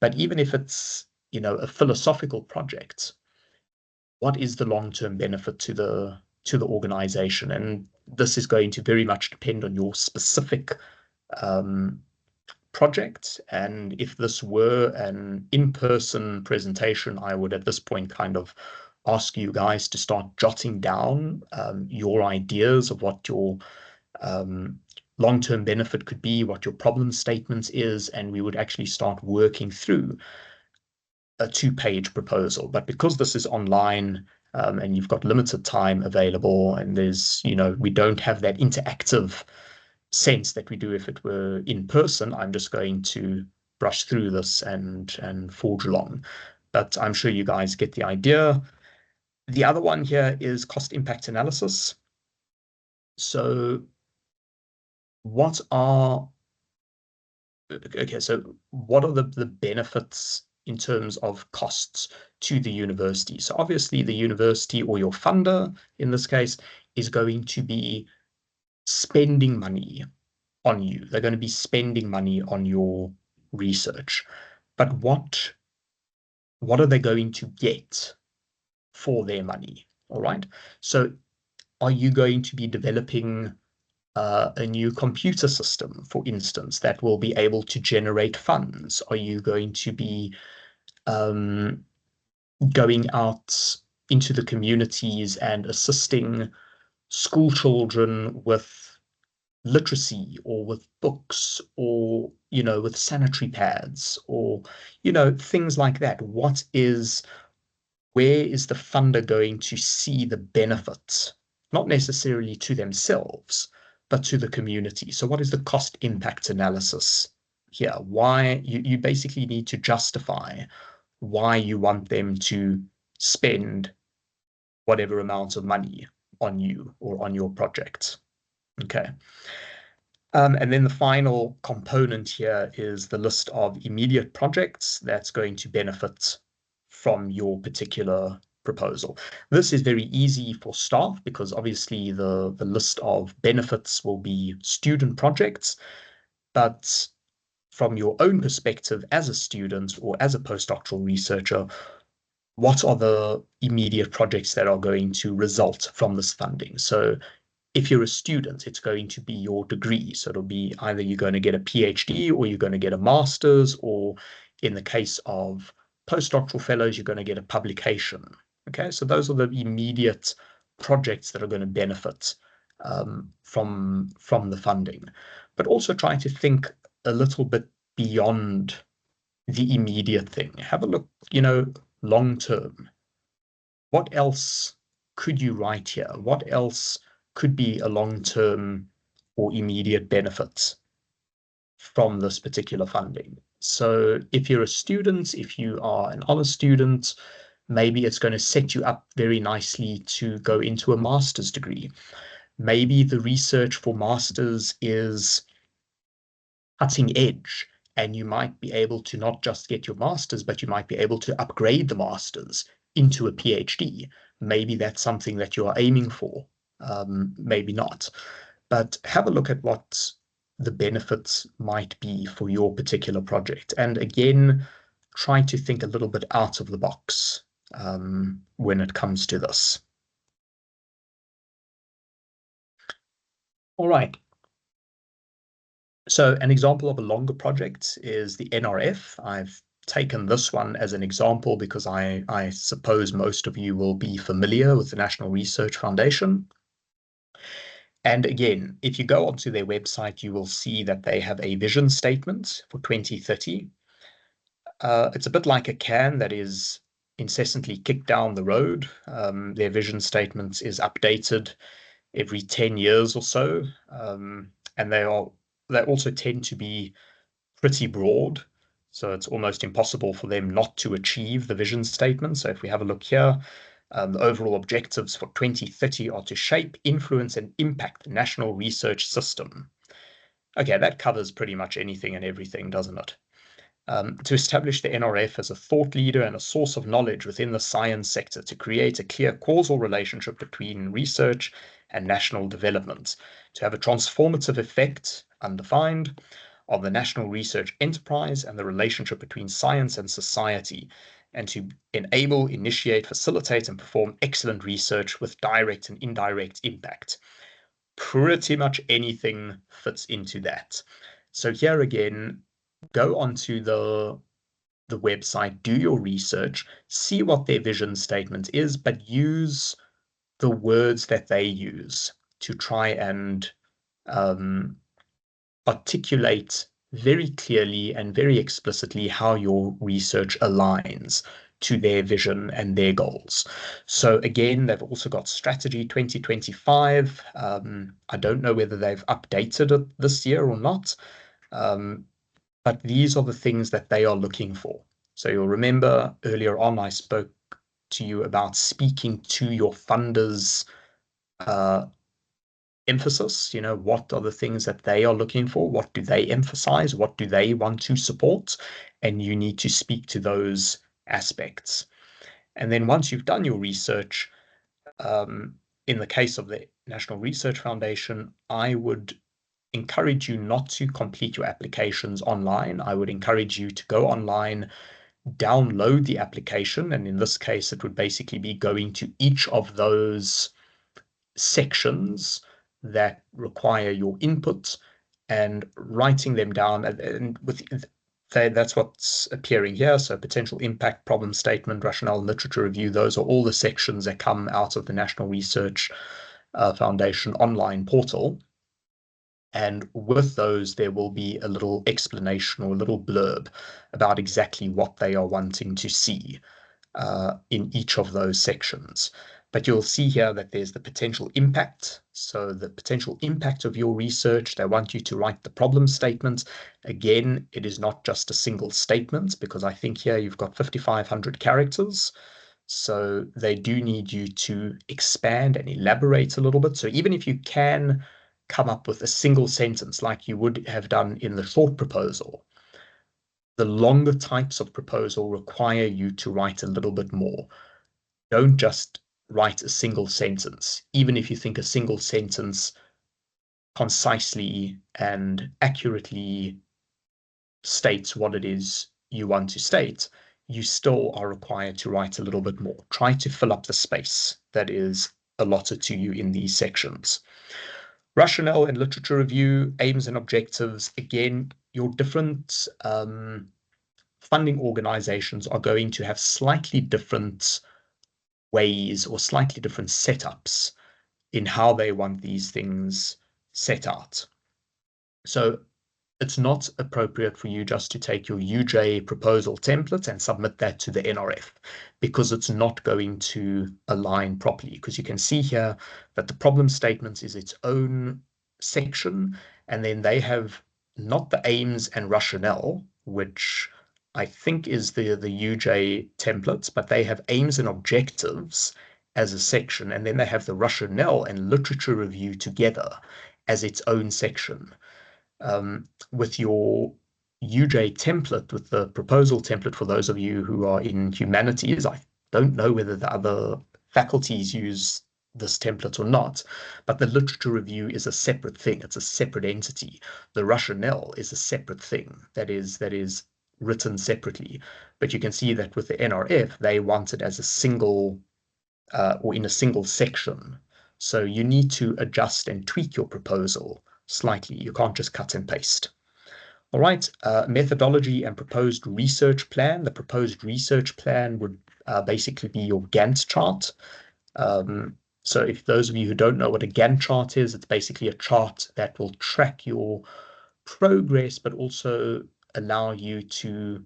But even if it's, a philosophical project, what is the long-term benefit to the organization? And this is going to very much depend on your specific project. And if this were an in-person presentation, I would at this point kind of ask you guys to start jotting down your ideas of what your long-term benefit could be, what your problem statement is, and we would actually start working through a 2-page proposal. But because this is online and you've got limited time available, and there's, we don't have that interactive sense that we do if it were in person, I'm just going to brush through this and forge along. But I'm sure you guys get the idea. The other one here is cost impact analysis. So what are the benefits in terms of costs to the university? So obviously the university, or your funder in this case, is going to be spending money on you. They're going to be spending money on your research. But what are they going to get for their money? All right. So are you going to be developing a new computer system, for instance, that will be able to generate funds? Are you going to be going out into the communities and assisting school children with literacy, or with books, or with sanitary pads, or things like that? Where is the funder going to see the benefits, not necessarily to themselves, but to the community? So what is the cost impact analysis here? Why you basically need to justify why you want them to spend whatever amount of money on you or on your project. Okay. And then the final component here is the list of immediate projects that's going to benefit from your particular proposal. This is very easy for staff because obviously the list of benefits will be student projects, but from your own perspective as a student or as a postdoctoral researcher, what are the immediate projects that are going to result from this funding? So if you're a student, it's going to be your degree. So it'll be either you're going to get a PhD or you're going to get a master's, or in the case of postdoctoral fellows, you're going to get a publication. Okay, so those are the immediate projects that are going to benefit from the funding. But also try to think a little bit beyond the immediate thing. Have a look, long term. What else could you write here? What else could be a long-term or immediate benefit from this particular funding? So if you're a student, if you are an honor student, maybe it's going to set you up very nicely to go into a master's degree. Maybe the research for master's is cutting edge, and you might be able to not just get your master's, but you might be able to upgrade the master's into a PhD. Maybe that's something that you are aiming for. Maybe not. But have a look at what the benefits might be for your particular project. And again, try to think a little bit out of the box when it comes to this. All right. So an example of a longer project is the NRF. I've taken this one as an example because I suppose most of you will be familiar with the National Research Foundation. And again, if you go onto their website, you will see that they have a vision statement for 2030. It's a bit like a can that is incessantly kicked down the road. Their vision statement is updated every 10 years or so. And they also tend to be pretty broad. So it's almost impossible for them not to achieve the vision statement. So if we have a look here, the overall objectives for 2030 are to shape, influence, and impact the national research system. Okay, that covers pretty much anything and everything, doesn't it? To establish the NRF as a thought leader and a source of knowledge within the science sector, to create a clear causal relationship between research and national development, to have a transformative effect, undefined, on the national research enterprise and the relationship between science and society, and to enable, initiate, facilitate, and perform excellent research with direct and indirect impact. Pretty much anything fits into that. So here again, go onto the website, do your research, see what their vision statement is, but use the words that they use to try and articulate very clearly and very explicitly how your research aligns to their vision and their goals. So again, they've also got Strategy 2025. I don't know whether they've updated it this year or not, but these are the things that they are looking for. So you'll remember earlier on, I spoke to you about speaking to your funders' emphasis. What are the things that they are looking for? What do they emphasize? What do they want to support? And you need to speak to those aspects. And then once you've done your research, in the case of the National Research Foundation, I would encourage you not to complete your applications online. I would encourage you to go online, download the application, and in this case, it would basically be going to each of those sections that require your input and writing them down. And that's what's appearing here. So potential impact, problem statement, rationale, literature review, those are all the sections that come out of the National Research Foundation online portal. And with those, there will be a little explanation or a little blurb about exactly what they are wanting to see in each of those sections. But you'll see here that there's the potential impact. So the potential impact of your research, they want you to write the problem statement. Again, it is not just a single statement, because I think here you've got 5,500 characters. So they do need you to expand and elaborate a little bit. So even if you can come up with a single sentence like you would have done in the short proposal, the longer types of proposal require you to write a little bit more. Don't just write a single sentence, even if you think a single sentence concisely and accurately states what it is you want to state, you still are required to write a little bit more. Try to fill up the space that is allotted to you in these sections. Rationale and literature review, aims and objectives. Again, your different funding organizations are going to have slightly different ways or slightly different setups in how they want these things set out. So it's not appropriate for you just to take your UJ proposal template and submit that to the NRF, because it's not going to align properly. Because you can see here that the problem statements is its own section, and then they have not the aims and rationale, which I think is the UJ templates, but they have aims and objectives as a section, and then they have the rationale and literature review together as its own section. With your UJ template, with the proposal template, for those of you who are in humanities, I don't know whether the other faculties use this template or not, but the literature review is a separate thing. It's a separate entity. The rationale is a separate thing that is written separately. But you can see that with the NRF, they want it as a single or in a single section. So you need to adjust and tweak your proposal slightly. You can't just cut and paste. All right, methodology and proposed research plan. The proposed research plan would basically be your Gantt chart. So if those of you who don't know what a Gantt chart is, it's basically a chart that will track your progress, but also allow you to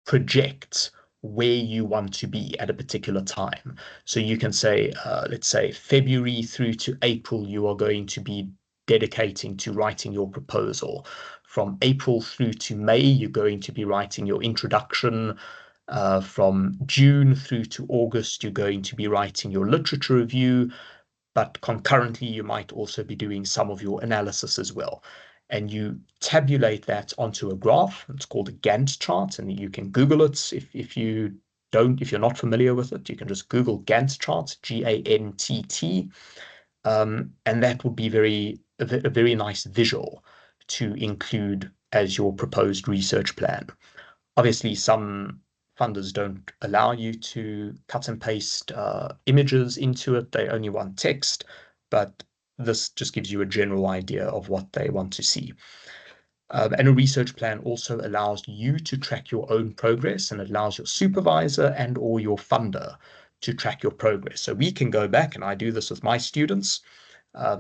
project where you want to be at a particular time. So you can say, let's say February through to April, you are going to be dedicating to writing your proposal. From April through to May, you're going to be writing your introduction. From June through to August, you're going to be writing your literature review, but concurrently, you might also be doing some of your analysis as well. And you tabulate that onto a graph. It's called a Gantt chart, and you can Google it if you're not familiar with it. You can just Google Gantt chart, Gantt, and that would be a very nice visual to include as your proposed research plan. Obviously, some funders don't allow you to cut and paste images into it. They only want text, but this just gives you a general idea of what they want to see. And a research plan also allows you to track your own progress, and it allows your supervisor and or your funder to track your progress. So we can go back, and I do this with my students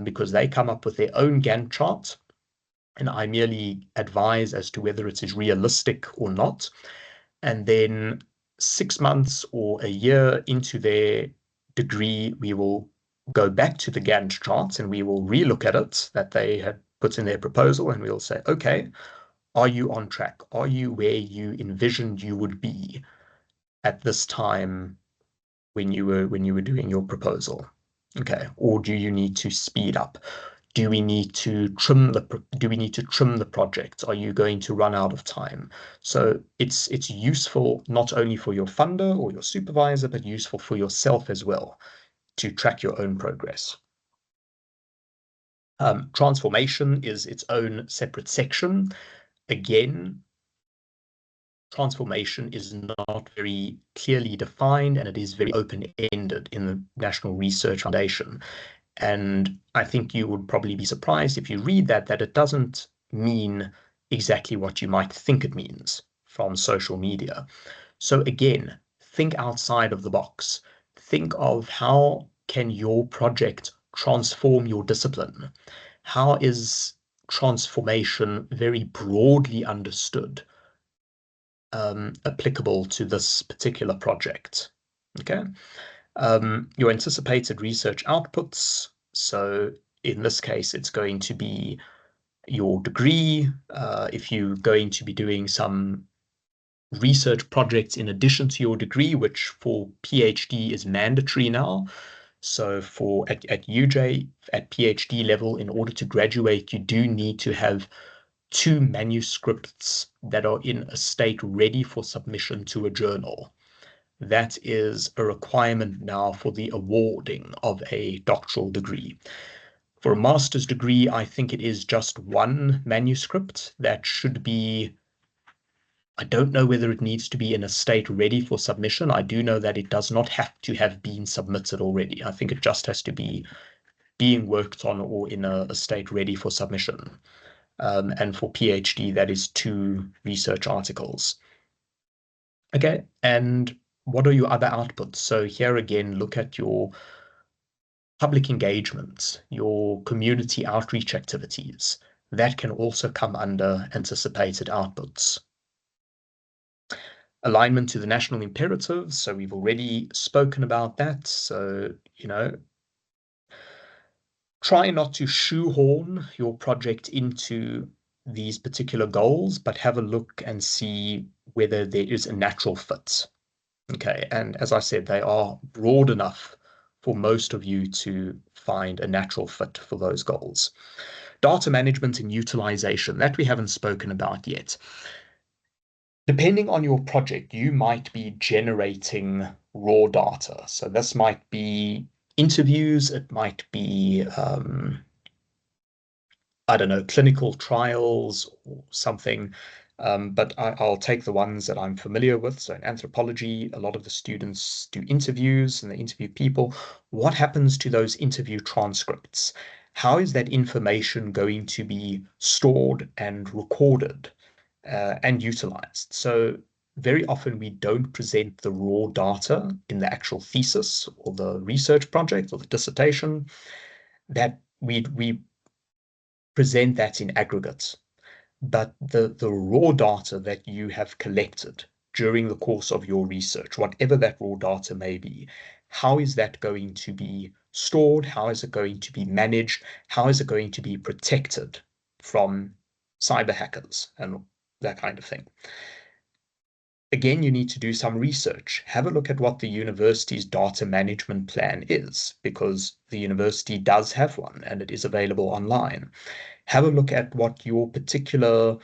because they come up with their own Gantt chart, and I merely advise as to whether it is realistic or not. And then 6 months or a year into their degree, we will go back to the Gantt charts and we will relook at it that they had put in their proposal, and we'll say, okay, are you on track? Are you where you envisioned you would be at this time when you were doing your proposal? Okay, or do you need to speed up? Do we need to trim the project? Are you going to run out of time? So it's useful not only for your funder or your supervisor, but useful for yourself as well to track your own progress. Transformation is its own separate section. Again, transformation is not very clearly defined, and it is very open-ended in the National Research Foundation. And I think you would probably be surprised if you read that it doesn't mean exactly what you might think it means from social media. So again, think outside of the box. Think of how can your project transform your discipline? How is transformation very broadly understood applicable to this particular project? Okay. Your anticipated research outputs. So in this case, it's going to be your degree. If you're going to be doing some research projects in addition to your degree, which for PhD is mandatory now. So at UJ, at PhD level, in order to graduate, you do need to have 2 manuscripts that are in a state ready for submission to a journal. That is a requirement now for the awarding of a doctoral degree. For a master's degree, I think it is just 1 manuscript that should be, I don't know whether it needs to be in a state ready for submission. I do know that it does not have to have been submitted already. I think it just has to be being worked on or in a state ready for submission. And for PhD, that is 2 research articles. Okay, and what are your other outputs? So here again, look at your public engagements, your community outreach activities. That can also come under anticipated outputs. Alignment to the national imperatives. So we've already spoken about that. So, try not to shoehorn your project into these particular goals, but have a look and see whether there is a natural fit. Okay, and as I said, they are broad enough for most of you to find a natural fit for those goals. Data management and utilization, that we haven't spoken about yet. Depending on your project, you might be generating raw data. So this might be interviews, it might be, I don't know, clinical trials or something. But I'll take the ones that I'm familiar with. So in anthropology, a lot of the students do interviews and they interview people. What happens to those interview transcripts? How is that information going to be stored and recorded and utilized? So very often we don't present the raw data in the actual thesis or the research project or the dissertation. That we present that in aggregate. But the raw data that you have collected during the course of your research, whatever that raw data may be, how is that going to be stored? How is it going to be managed? How is it going to be protected from cyber hackers and that kind of thing. Again, you need to do some research. Have a look at what the university's data management plan is, because the university does have one and it is available online. Have a look at what your particular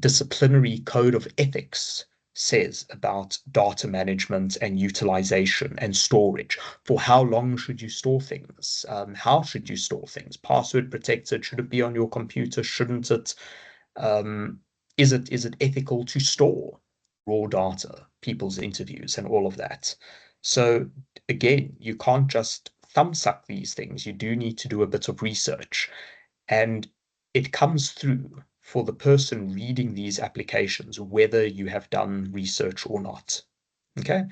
disciplinary code of ethics says about data management and utilization and storage. For how long should you store things? How should you store things? Password protected? Should it be on your computer? Shouldn't it? Is it ethical to store raw data, people's interviews, and all of that? So again, you can't just thumbsuck these things. You do need to do a bit of research, and it comes through for the person reading these applications, whether you have done research or not. Okay.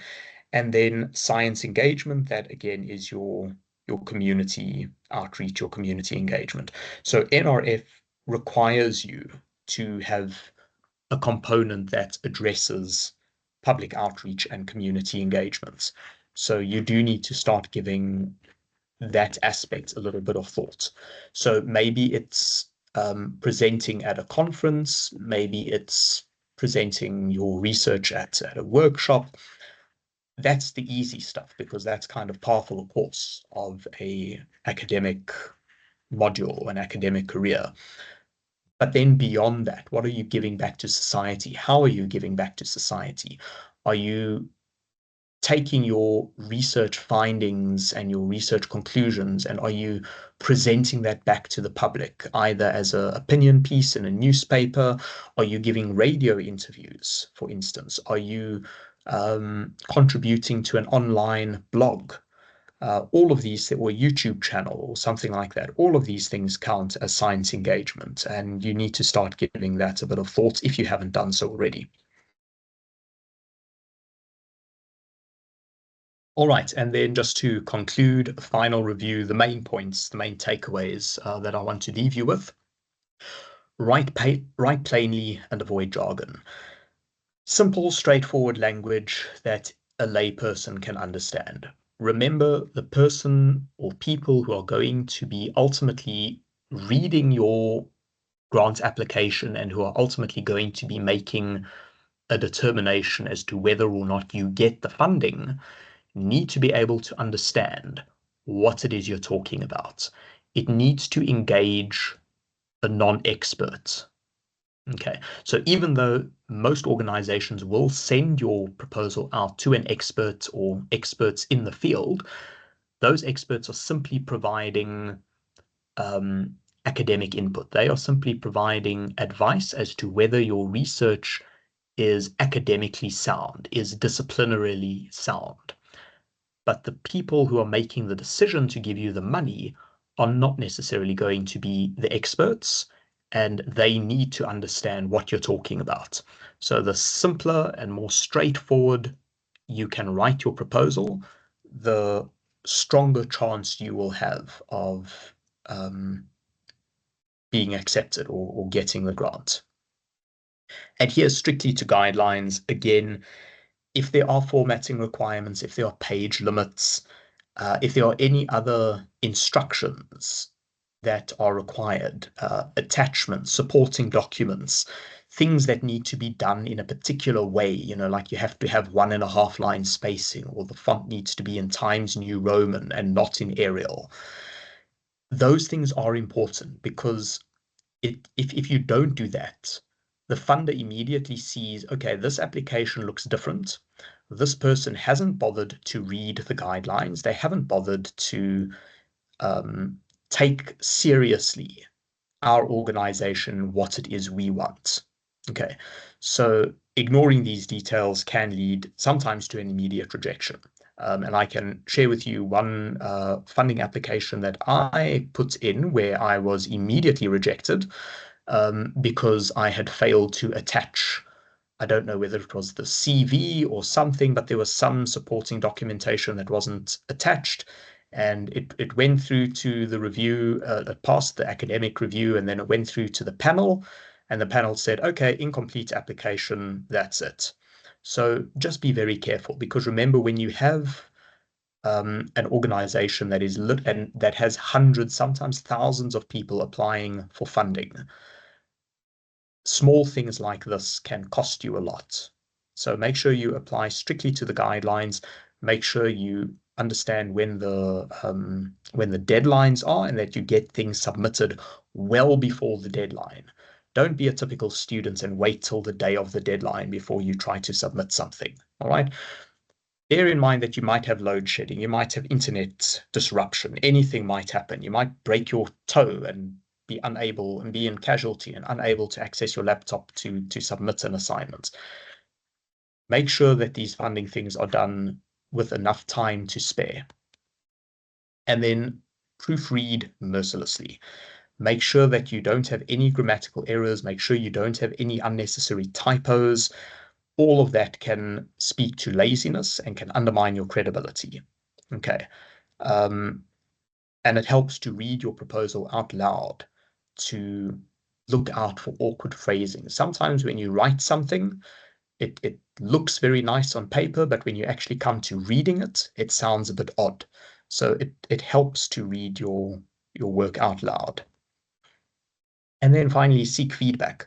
And then science engagement, that again is your community outreach, your community engagement. So NRF requires you to have a component that addresses public outreach and community engagements. So you do need to start giving that aspect a little bit of thought. So maybe it's presenting at a conference, maybe it's presenting your research at a workshop. That's the easy stuff, because that's kind of par for the course of a academic module, an academic career. But then beyond that, what are you giving back to society? How are you giving back to society? Are you taking your research findings and your research conclusions, and are you presenting that back to the public, either as an opinion piece in a newspaper? Are you giving radio interviews, for instance? Are you contributing to an online blog? All of these, or a YouTube channel or something like that, all of these things count as science engagement, and you need to start giving that a bit of thought if you haven't done so already. All right, and then just to conclude, a final review, the main points, the main takeaways that I want to leave you with. Write plainly and avoid jargon. Simple, straightforward language that a layperson can understand. Remember, the person or people who are going to be ultimately reading your grant application and who are ultimately going to be making a determination as to whether or not you get the funding need to be able to understand what it is you're talking about. It needs to engage a non-expert. Okay, so even though most organizations will send your proposal out to an expert or experts in the field, those experts are simply providing academic input. They are simply providing advice as to whether your research is academically sound, is disciplinarily sound. But the people who are making the decision to give you the money are not necessarily going to be the experts, and they need to understand what you're talking about. So the simpler and more straightforward you can write your proposal, the stronger chance you will have of being accepted or getting the grant. Adhere strictly to guidelines. Again, if there are formatting requirements, if there are page limits, if there are any other instructions that are required, attachments, supporting documents, things that need to be done in a particular way, like you have to have 1.5 line spacing, or the font needs to be in Times New Roman and not in Arial. Those things are important, because if you don't do that, the funder immediately sees, okay, this application looks different. This person hasn't bothered to read the guidelines. They haven't bothered to take seriously our organization, what it is we want. Okay, so ignoring these details can lead sometimes to an immediate rejection. And I can share with you one funding application that I put in where I was immediately rejected because I had failed to attach, I don't know whether it was the CV or something, but there was some supporting documentation that wasn't attached. And it went through to the review, it passed the academic review, and then it went through to the panel. And the panel said, okay, incomplete application, that's it. So just be very careful, because remember, when you have an organization that is lit and that has hundreds, sometimes thousands of people applying for funding, small things like this can cost you a lot. So make sure you apply strictly to the guidelines. Make sure you understand when the deadlines are and that you get things submitted well before the deadline. Don't be a typical student and wait till the day of the deadline before you try to submit something. All right. Bear in mind that you might have load shedding, you might have internet disruption, anything might happen. You might break your toe and be unable and be in casualty and unable to access your laptop to submit an assignment. Make sure that these funding things are done with enough time to spare. And then proofread mercilessly. Make sure that you don't have any grammatical errors. Make sure you don't have any unnecessary typos. All of that can speak to laziness and can undermine your credibility. Okay. And it helps to read your proposal out loud, to look out for awkward phrasing. Sometimes when you write something, it looks very nice on paper, but when you actually come to reading it, it sounds a bit odd. So it helps to read your work out loud. And then finally, seek feedback.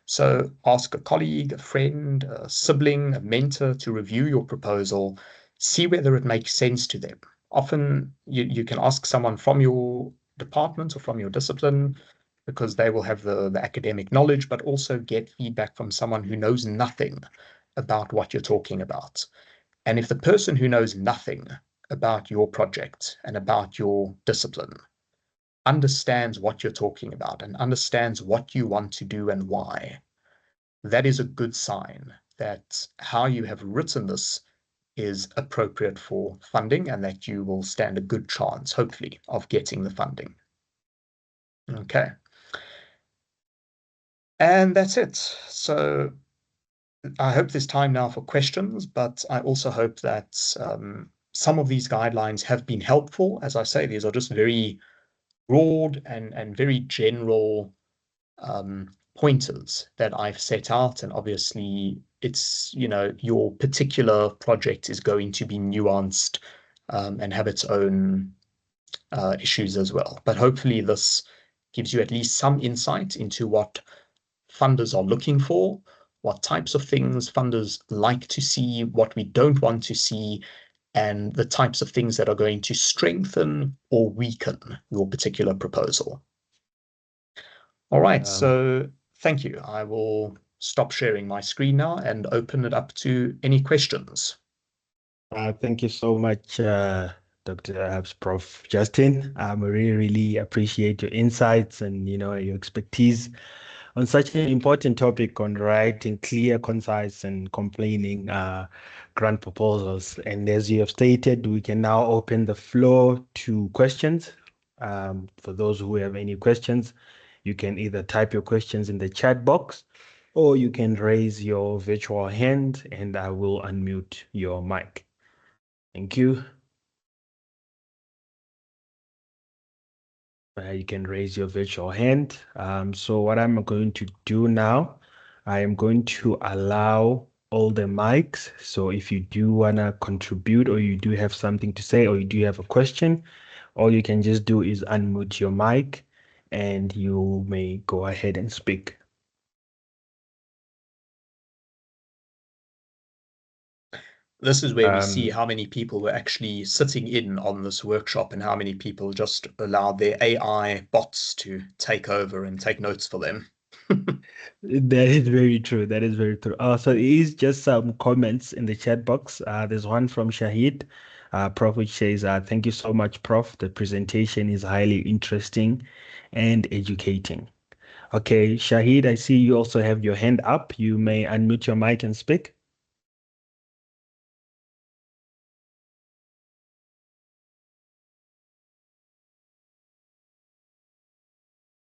So ask a colleague, a friend, a sibling, a mentor to review your proposal, see whether it makes sense to them. Often you can ask someone from your department or from your discipline because they will have the academic knowledge, but also get feedback from someone who knows nothing about what you're talking about. And if the person who knows nothing about your project and about your discipline understands what you're talking about and understands what you want to do and why, that is a good sign that how you have written this is appropriate for funding and that you will stand a good chance, hopefully, of getting the funding. Okay. And that's it. So I hope there's time now for questions, but I also hope that some of these guidelines have been helpful. As I say, these are just very broad and very general pointers that I've set out. And obviously, it's, your particular project is going to be nuanced and have its own issues as well. But hopefully, this gives you at least some insight into what funders are looking for, what types of things funders like to see, what we don't want to see, and the types of things that are going to strengthen or weaken your particular proposal. All right, so thank you. I will stop sharing my screen now and open it up to any questions. Thank you so much, Dr. Prof. Justin. I really appreciate your insights and your expertise on such an important topic on writing clear, concise, and complaining grant proposals. And as you have stated, we can now open the floor to questions. For those who have any questions, you can either type your questions in the chat box or you can raise your virtual hand and I will unmute your mic. Thank you. You can raise your virtual hand. So what I'm going to do now, I am going to allow all the mics. So if you do want to contribute or you do have something to say or you do have a question, all you can just do is unmute your mic and you may go ahead and speak. This is where we see how many people were actually sitting in on this workshop and how many people just allowed their AI bots to take over and take notes for them. That is very true. That is very true. So it is just some comments in the chat box. There's one from Shahid, Prof, which says, thank you so much, Prof. The presentation is highly interesting and educating. Okay, Shahid, I see you also have your hand up. You may unmute your mic and speak.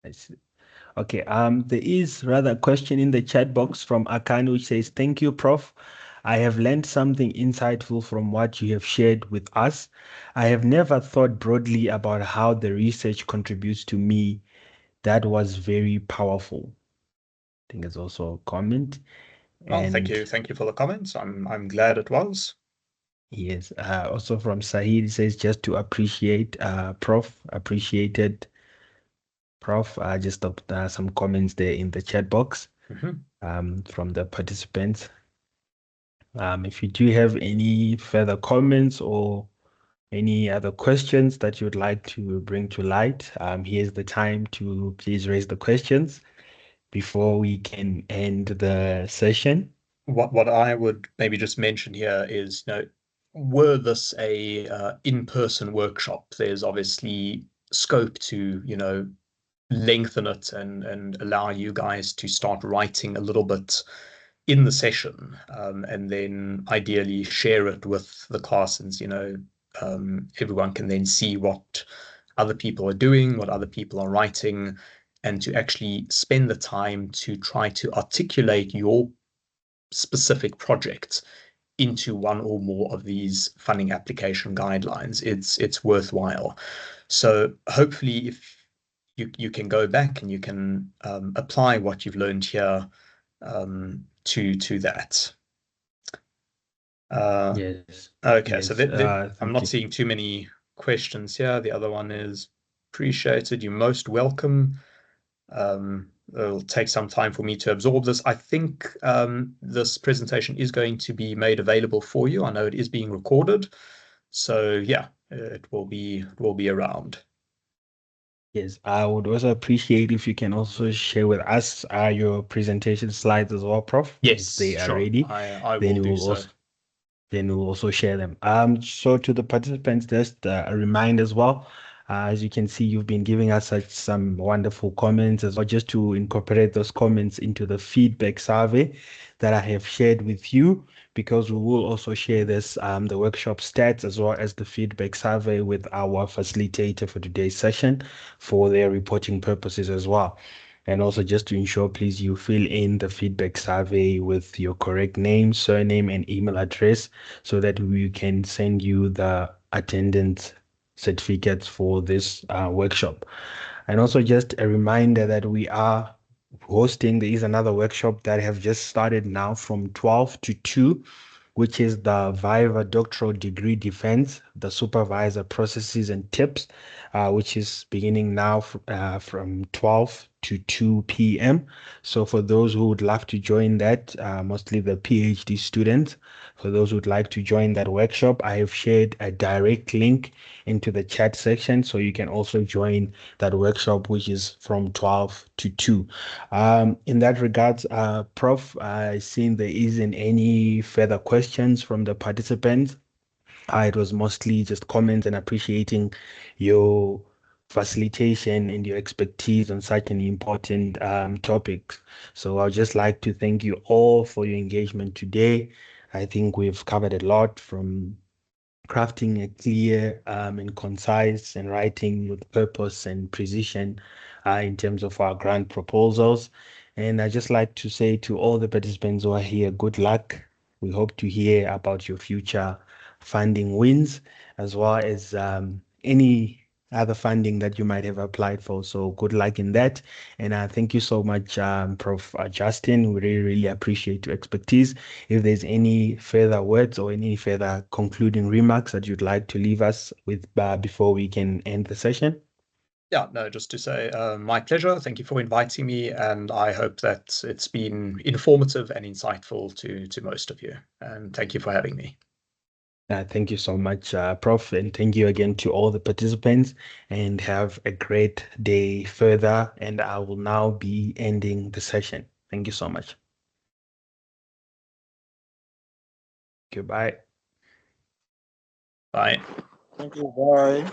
I see. Okay, there is rather a question in the chat box from Akan which says, thank you, Prof. I have learned something insightful from what you have shared with us. I have never thought broadly about how the research contributes to me. That was very powerful. I think it's also a comment. Well, thank you. Thank you for the comments. I'm glad it was. Yes, also from Sahid, it says just to appreciate, Prof, appreciated. Prof, just some comments there in the chat box. from the participants. If you do have any further comments or any other questions that you'd like to bring to light, here's the time to please raise the questions before we can end the session. What I would maybe just mention here is, were this a in-person workshop, there's obviously scope to, lengthen it and allow you guys to start writing a little bit in the session, and then ideally share it with the class, and everyone can then see what other people are doing, what other people are writing, and to actually spend the time to try to articulate your specific projects into one or more of these funding application guidelines. It's worthwhile. So hopefully, if you can go back and you can apply what you've learned here to that. Yes. Okay, Yes. so I'm Thank not you. seeing too many questions here. The other one is appreciated. You're most welcome. It'll take some time for me to absorb this. I think this presentation is going to be made available for you. I know it is being recorded. So yeah, it will be around. Yes, I would also appreciate if you can also share with us your presentation slides as well, Prof. If Yes, they are sure. ready, I then will we do will so. also then we'll also share them. So to the participants, just a reminder as well. As you can see, you've been giving us such some wonderful comments as well, just to incorporate those comments into the feedback survey that I have shared with you, because we will also share this, the workshop stats as well as the feedback survey with our facilitator for today's session for their reporting purposes as well. And also just to ensure, please, you fill in the feedback survey with your correct name, surname, and email address so that we can send you the attendance certificates for this workshop. And also just a reminder that we are hosting, there is another workshop that have just started now from 12 to 2, which is the Viva Doctoral Degree Defense, the Supervisor Processes and Tips, which is beginning now from 12 to 2 p.m. So for those who would love to join that, mostly the PhD students, for those who would like to join that workshop, I have shared a direct link into the chat section, so you can also join that workshop, which is from 12 to 2. In that regards, Prof, I seen there isn't any further questions from the participants. It was mostly just comments and appreciating your facilitation and your expertise on such an important topic. So I'd just like to thank you all for your engagement today. I think we've covered a lot, from crafting a clear and concise and writing with purpose and precision in terms of our grant proposals. And I just like to say to all the participants who are here, good luck. We hope to hear about your future funding wins, as well as any other funding that you might have applied for. So good luck in that. And thank you so much, Prof. Justin. We really, really appreciate your expertise. If there's any further words or any further concluding remarks that you'd like to leave us with before we can end the session. Yeah, no, just to say, my pleasure. Thank you for inviting me, and I hope that it's been informative and insightful to most of you. And thank you for having me. Thank you so much, Prof. And thank you again to all the participants, and have a great day further. And I will now be ending the session. Thank you so much. Goodbye. Bye. Thank you. Bye.